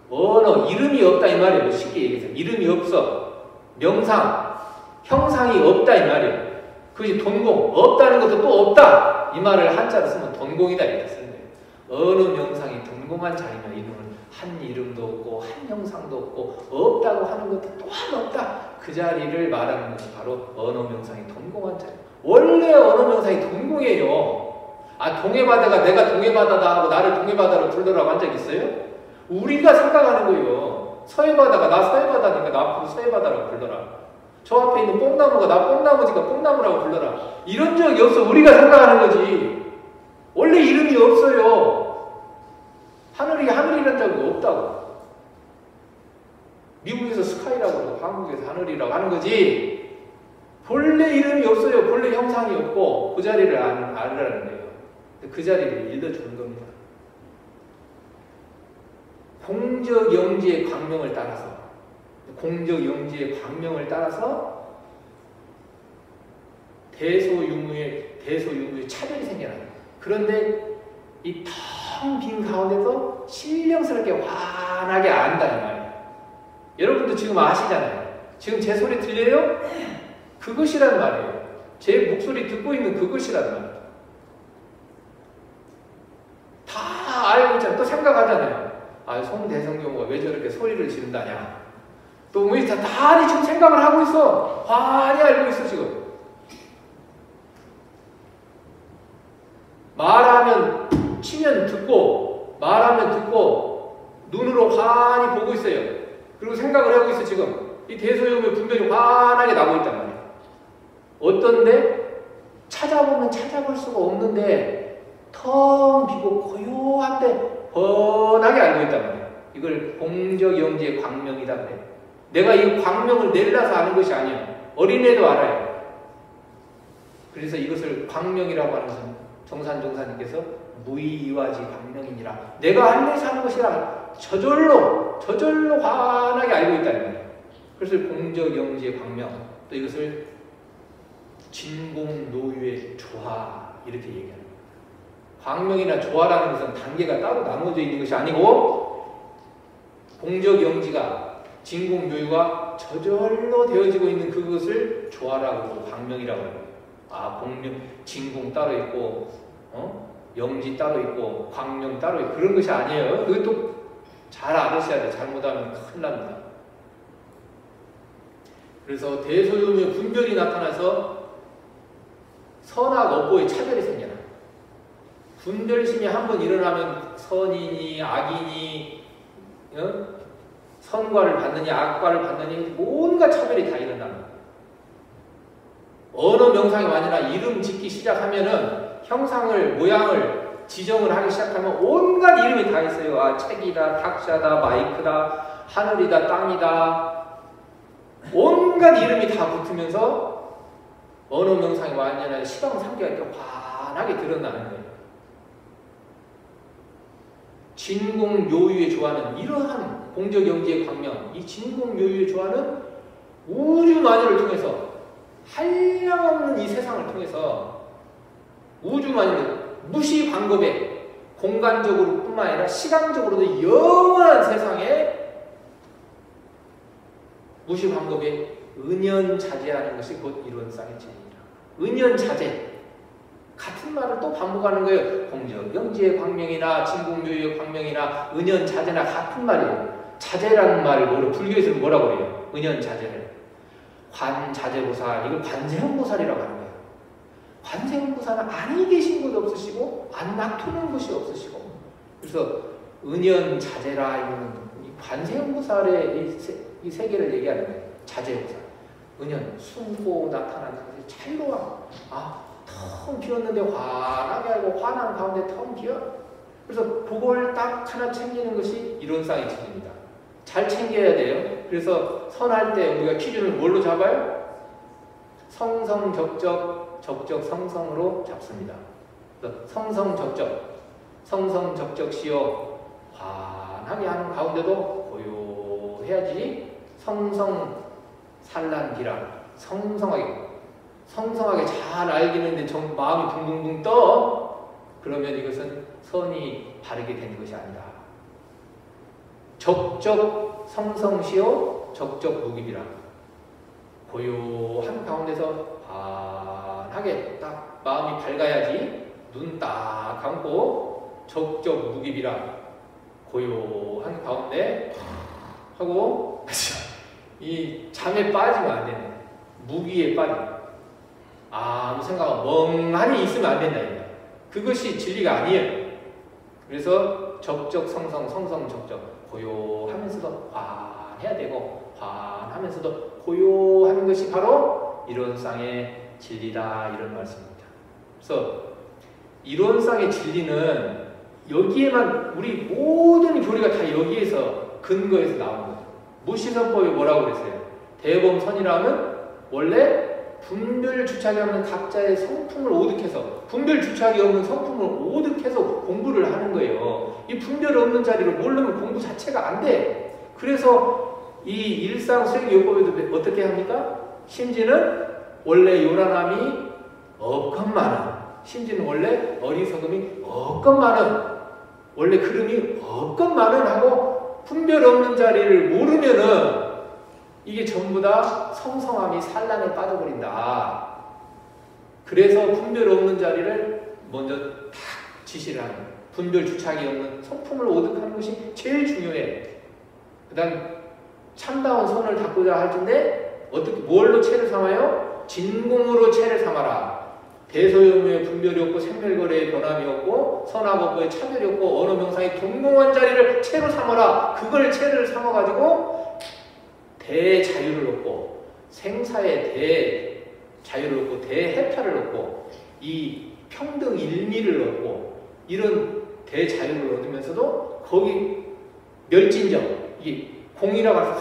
언어 이름이 없다 이 말이에요. 쉽게 얘기해서 이름이 없어. 명상 형상이 없다 이 말이에요. 그것이 돈공 없다는 것도 또 없다 이 말을 한자로 쓰면 돈공이다 이렇게 쓰는 거예요. 언어 명상이 돈공한 자리며, 이름은 한 이름도 없고 한 형상도 없고 없다고 하는 것도 또한 없다. 그 자리를 말하는 것이 바로 언어 명상이 돈공한 자리. 원래 언어 명상이 돈공이에요. 동해바다가 내가 동해바다다 하고 나를 동해바다로 불러라고 한 적 있어요? 우리가 생각하는 거예요. 서해바다가 나 서해바다니까 나 앞으로 서해바다라고 불러라. 저 앞에 있는 뽕나무가 나 뽕나무니까 뽕나무라고 불러라. 이런 적이 없어. 우리가 생각하는 거지. 원래 이름이 없어요. 하늘이 하늘이라는 자가 없다고. 미국에서 스카이라고 그러고 한국에서 하늘이라고 하는 거지. 본래 이름이 없어요. 본래 형상이 없고 그 자리를 알으라는 거예요. 그 자리를 일러주는 겁니다. 공적영지의 광명을 따라서, 공적영지의 광명을 따라서 대소유무의 차별이 생겨나요. 그런데 이 텅 빈 가운데서 신령스럽게 환하게 안다 이 말이에요. 여러분도 지금 아시잖아요. 지금 제 소리 들려요? 그것이란 말이에요. 제 목소리 듣고 있는 그것이란 말이에요. 다 알고 있잖아요. 또 생각하잖아요. 송대성교무가 왜 저렇게 소리를 지른다냐. 또 우리 다 지금 생각을 하고 있어. 환히 알고 있어 지금. 말하면 치면 듣고, 말하면 듣고, 눈으로 환히 보고 있어요. 그리고 생각을 하고 있어 지금. 이 대소유무의 분별이 환하게 나고 있단 말이에요. 어떤데? 찾아보면 찾아볼 수가 없는데 텅 비고 고요한데 번하게 알고 있단 말이에요. 이걸 공적영지의 광명이다 그래요. 내가 이 광명을 내려서 아는 것이 아니에요. 어린애도 알아요. 그래서 이것을 광명이라고 하는 것은 정산종사님께서 무의이와지 광명이니라. 내가 안내서 하는 것이 아니라 저절로 환하게 알고 있다는 거예요. 그래서 공적영지의 광명, 또 이것을 진공노유의 조화 이렇게 얘기하는 거예요. 광명이나 조화라는 것은 단계가 따로 나눠져 있는 것이 아니고 공적영지가 진공노유가 저절로 되어지고 있는 그것을 조화라고 광명이라고 해요. 공명, 진공 따로 있고 영지 따로 있고 광명 따로 있고 그런 것이 아니에요. 그것도 잘 알으셔야 돼요. 잘못하면 큰일 납니다. 그래서 대소유무의 분별이 나타나서 선악 업보의 차별이 생겨나. 분별심이 한번 일어나면 선이니 악이니 선과를 받느니 악과를 받느니 온갖 차별이 다 일어나는 거예요. 언어 명상이 아니라 이름 짓기 시작하면은 형상을 모양을 지정을 하기 시작하면 온갖 이름이 다 있어요. 책이다, 탁자다, 마이크다, 하늘이다, 땅이다. 온갖 이름이 다 붙으면서 언어 명상이 완전한 시방상계가 이렇게 환하게 드러나는 거예요. 진공요유의 조화는 이러한 공적영지의 광명, 이 진공요유의 조화는 우주 만유를 통해서 한량없는 이 세상을 통해서 우주만이 무시방급에 공간적으로 뿐만 아니라 시간적으로도 영원한 세상에 무시방급에 은연자재하는 것이 곧 이론상의 진리입니다. 은연자재. 같은 말을 또 반복하는 거예요. 공적영지의 광명이나 진공묘의 광명이나 은연자재나 같은 말이에요. 자재라는 말을 불교에서는 뭐라고 그래요? 은연자재를. 관자재보살, 이걸 관세음보살이라고 하는 거예요. 관세음보살은 안이 계신 곳 없으시고 안 놔두는 곳이 없으시고, 그래서 은연자재라 이거는 관세음보살의 이 세계를 얘기하는 거예요. 자재보살. 은연, 숨고 나타나는 것이 자유로워. 텅 비었는데 환하게 하고 환한 가운데 텅 비어. 그래서 그걸 딱 하나 챙기는 것이 이론상의 진리입니다. 잘 챙겨야 돼요. 그래서 선할 때 우리가 기준을 뭘로 잡아요? 성성적적, 적적성성으로 잡습니다. 그래서 성성적적, 성성적적시요 환하게 하는 가운데도 고요해야지 성성산란비라 성성하게 잘 알기는데 마음이 붕붕붕 떠. 그러면 이것은 선이 바르게 되는 것이 아니다. 적적 성성시요 적적 무기비라. 고요한 가운데서 환하게 딱 마음이 밝아야지. 눈 딱 감고 적적 무기비라. 고요한 가운데 하고 이 잠에 빠지면 안 되네. 무기에 빠져. 아무 생각 멍하니 있으면 안 된다. 그것이 진리가 아니에요. 그래서 적적 성성, 성성 적적, 고요하면서도 환해야 되고 환하면서도 고요하는 것이 바로 이론상의 진리다, 이런 말씀입니다. 그래서 이론상의 진리는 여기에만, 우리 모든 교리가 다 여기에서 근거에서 나오는 거예요. 무시선법이 뭐라고 그랬어요? 대범선이라면 원래 분별주착이 없는 각자의 성품을 오득해서, 분별주착이 없는 성품을 오득해서 공부를 하는 거예요. 이 분별 없는 자리를 모르면 공부 자체가 안 돼. 그래서 이 일상수행요법에도 어떻게 합니까? 심지는 원래 요란함이 없건만은, 심지는 원래 어리석음이 없건만은, 원래 그름이 없건만은 하고 분별 없는 자리를 모르면은 이게 전부 다 성성함이 산란에 빠져버린다. 그래서 분별 없는 자리를 먼저 딱 지시를 하는 거예요. 분별 주착이 없는 성품을 오득하는 것이 제일 중요해. 그 다음 참다운 선을 닦고자 할 텐데 어떻게, 뭘로 체를 삼아요? 진공으로 체를 삼아라. 대소요무에 분별이 없고 생멸거래에 변함이 없고 선악업보에 차별이 없고 언어명상의 동공한 자리를 체로 삼아라. 그걸 체를 삼아가지고 대자유를 얻고 생사의 대자유를 얻고 대해탈을 얻고 이 평등 일미를 얻고 이런 대자유를 얻으면서도 거기 멸진정, 이 공이라고 해서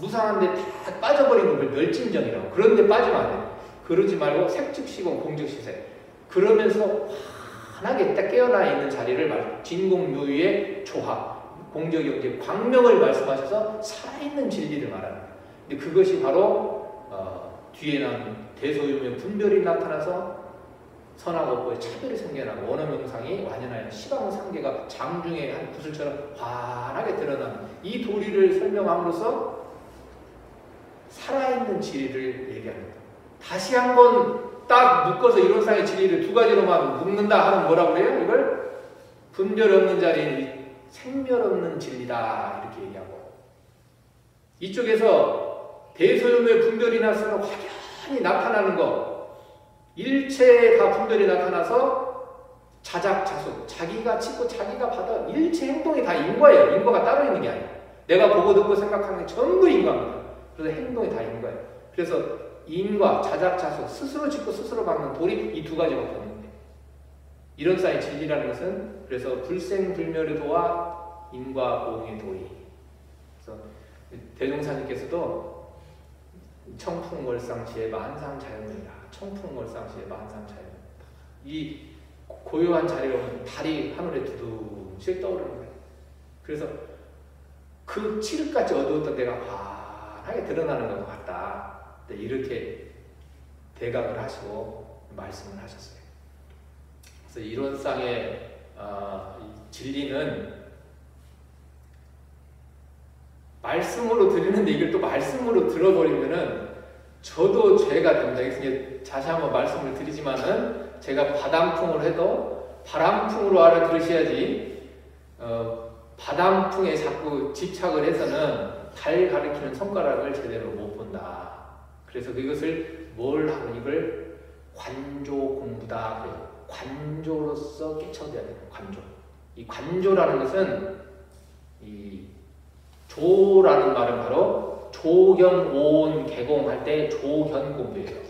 무상한데 다 빠져버리는 걸 멸진정이라고. 그런데 빠지면 안 돼. 그러지 말고 색즉시공 공즉시색. 그러면서 환하게 딱 깨어나 있는 자리를 진공묘유의 조화, 공적영지 광명을 말씀하셔서 살아있는 진리를 말하는 거예요. 근데 그것이 바로 뒤에 나오는 대소유의 분별이 나타나서 선악업보에 차별이 생겨나고 언어명상이 완연하여 시방상계가 장중에 한 구슬처럼 환하게 드러나는 이 도리를 설명함으로써 살아있는 진리를 얘기합니다. 다시 한번 딱 묶어서 이론상의 진리를 두 가지로만 묶는다 하면 뭐라고 그래요? 이걸 분별 없는 자리는 생멸 없는 진리다, 이렇게 얘기하고, 이쪽에서 대소유의 분별이 났으면 확연히 나타나는 거, 일체에 다 분별이 나타나서 자작자숙, 자기가 치고 자기가 받아, 일체 행동이 다 인과예요. 인과가 따로 있는 게 아니에요. 내가 보고 듣고 생각하는 게 전부 인과입니다. 그래서 행동이 다 인과예요. 그래서 인과, 자작자숙, 스스로 짓고 스스로 받는 돌이 이 두 가지밖에 없는 거예요. 이론상의 진리라는 것은 그래서 불생불멸의 도와 인과보응의 도리. 그래서 대종사님께서도 청풍월상시의 만상자연이라, 청풍월상시의 만상자연. 이 고요한 자리로 보면 달이 하늘에 두둥씩 떠오르는 거예요. 그래서 그 칠흑같이 어두웠던 데가 환하게 드러나는 것 같다. 네, 이렇게 대각을 하시고 말씀을 하셨어요. 그래서 이론상의 이 진리는 말씀으로 드리는데 이걸 또 말씀으로 들어버리면은 저도 죄가 됩니다. 그래서 다시 한번 말씀을 드리지만은 제가 바람풍을 해도 바람풍으로 알아들으셔야지 바람풍에 자꾸 집착을 해서는 달 가리키는 손가락을 제대로 못 본다. 그래서 그것을 뭘 하면 이걸 관조 공부다 그래요. 관조로서 깨쳐줘야 돼요. 관조. 이 관조라는 것은 이 조라는 말은 바로 조견 오온 개공할 때 조견 공부예요.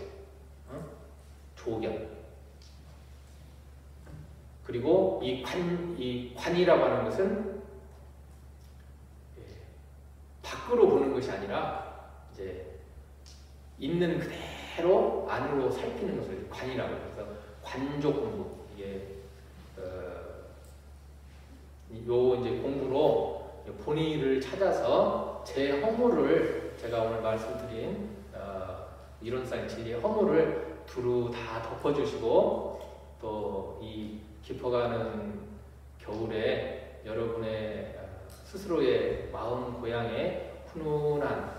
조견. 그리고 이 관이라고 하는 것은 밖으로 보는 것이 아니라 이제 있는 그대로 안으로 살피는 것을 관이라고 해서 관조 공부. 이게 요 이제 공부로 본의를 찾아서 제 허물을 제가 오늘 말씀드린 이론상의 진리의 허물을 두루 다 덮어주시고 또 이 깊어가는 겨울에 여러분의 스스로의 마음 고향에 훈훈한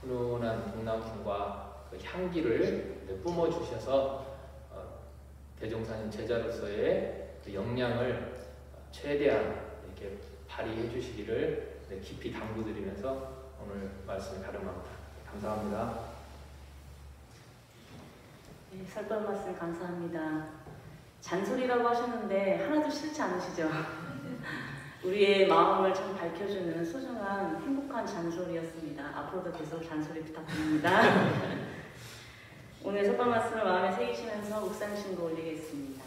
동남풍과 그 향기를 뿜어주셔서 대종사님 제자로서의 그 역량을 최대한 이렇게 발휘해 주시기를 깊이 당부드리면서 오늘 말씀을 가름합니다. 감사합니다. 네, 설법 말씀 감사합니다. 잔소리라고 하셨는데 하나도 싫지 않으시죠? 우리의 마음을 참 밝혀주는 소중한 행복한 잔소리였습니다. 앞으로도 계속 잔소리 부탁드립니다. 오늘 설법 말씀을 마음에 새기시면서 묵상 신고 올리겠습니다.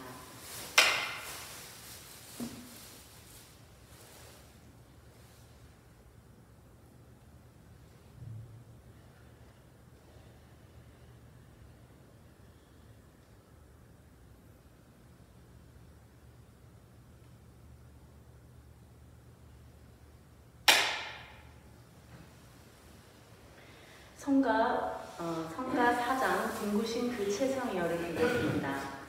성가 4장 김구신 그 채성이여를 드리겠습니다.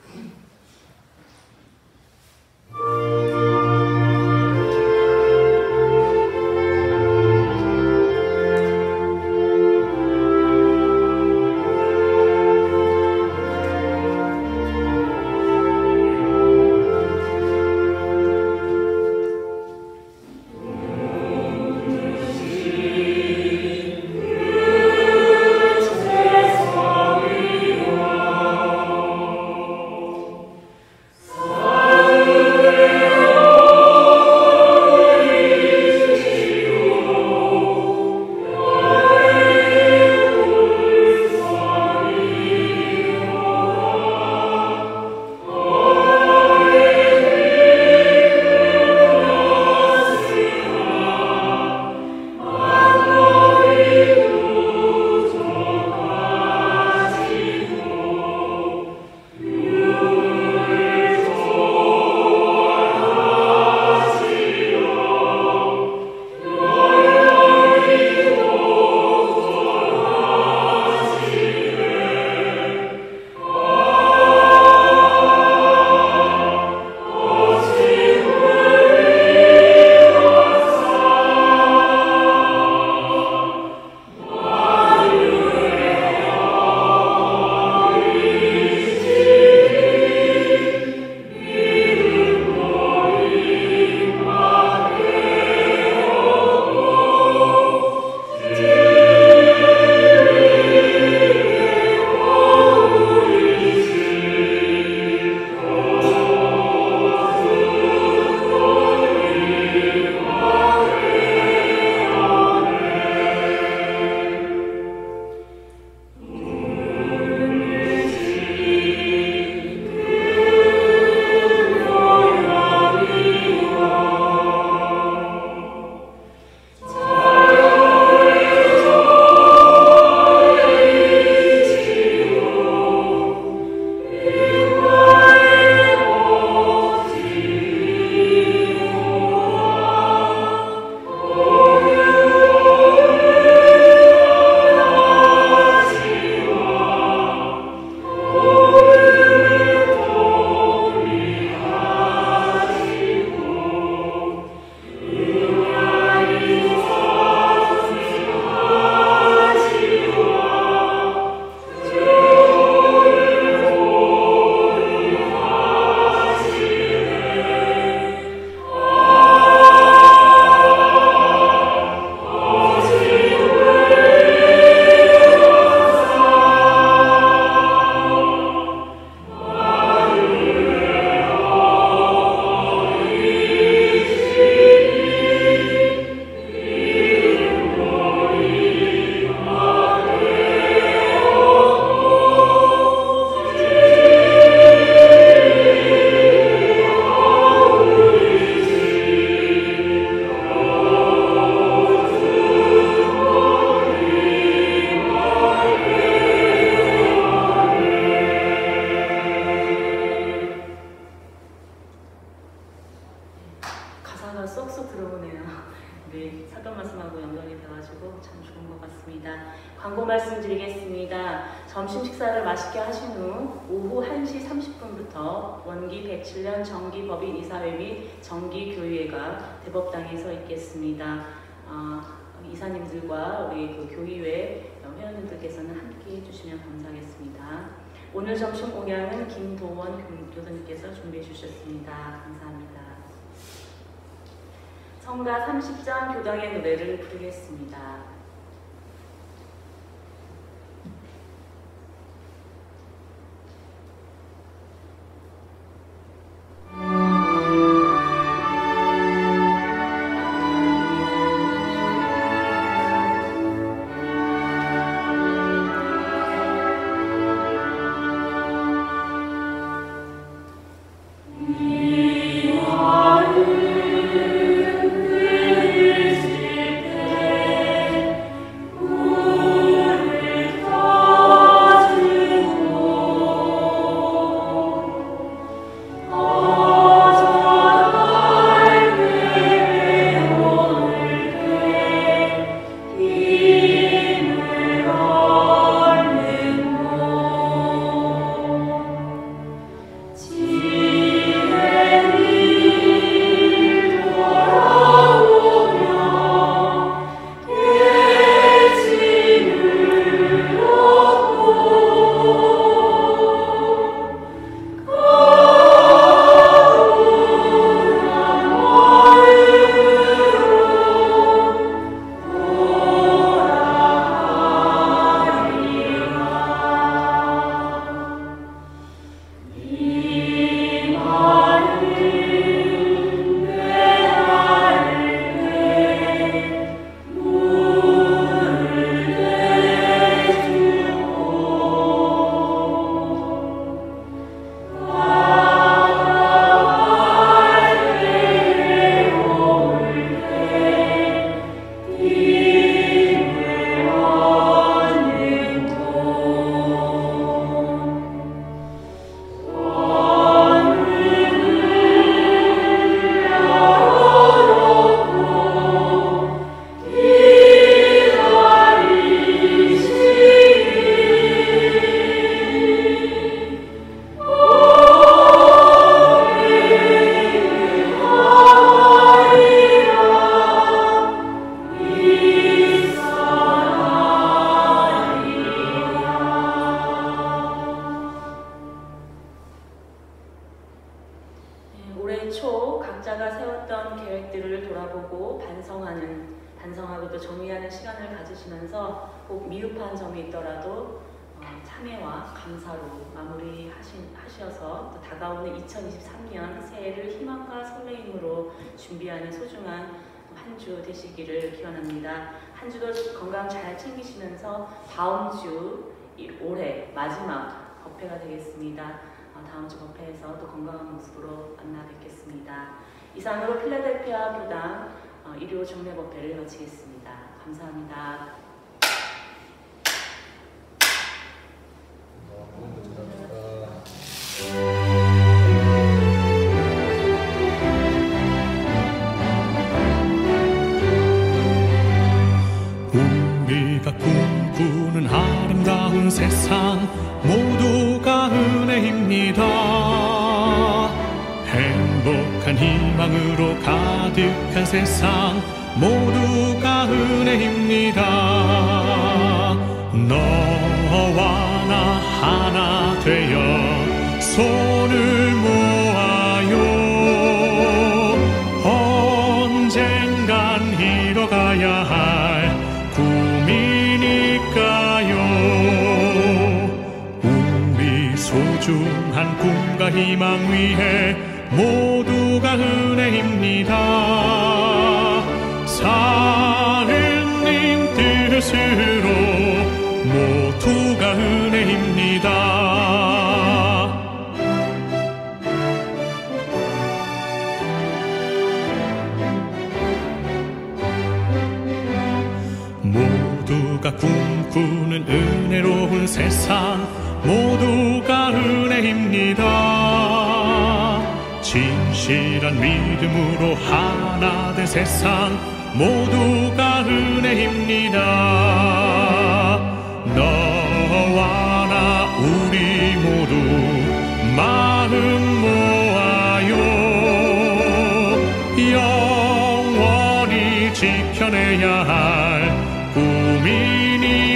참 좋은 것 같습니다. 광고 말씀드리겠습니다. 점심 식사를 맛있게 하신 후 오후 1시 30분부터 원기 107년 정기법인 이사회 및 정기교의회가 대법당에 서 있겠습니다. 이사님들과 우리 그 교의회 회원님들께서는 함께 해주시면 감사하겠습니다. 오늘 점심 공양은 김도원 교수님께서 준비해 주셨습니다. 감사합니다. 성가 30장 교당의 노래를 부르겠습니다. 올해 초 각자가 세웠던 계획들을 돌아보고 반성하고 또 정리하는 시간을 가지시면서 꼭 미흡한 점이 있더라도 참회와 감사로 마무리하셔서 또 다가오는 2023년 새해를 희망과 설레임으로 준비하는 소중한 한 주 되시기를 기원합니다. 한 주도 건강 잘 챙기시면서 다음 주 올해 마지막 법회가 되겠습니다. 다음 주 법회에서 또 건강한 모습으로 만나 뵙겠습니다. 이상으로 필라델피아 교당 일요 정례 법회를 마치겠습니다. 감사합니다. 우리가 꿈꾸는 아름다운 세상 모두가 은혜입니다. 행복한 희망으로 가득한 세상 모두가 은혜입니다. 너와 나 하나 되어 손을 모아요. 언젠간 이뤄가야 할 꿈이니까요. 우리 소중한 꿈과 희망 위해 모두가 은혜입니다. 사느님 뜻으로 모두가 은혜입니다. 모두가 꿈꾸는 은혜로운 세상 모두가 은혜입니다. 진실한 믿음으로 하나 된 세상 모두가 은혜입니다. 꿈입니다. 너와 나 우리 모두 마음 모아요. 영원히 지켜내야 할 꿈이니까요.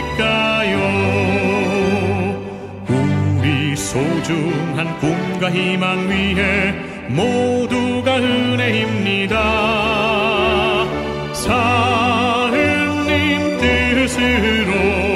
우리 소중한 꿈과 희망 위에 모두가 은혜입니다. 사은님 뜻으로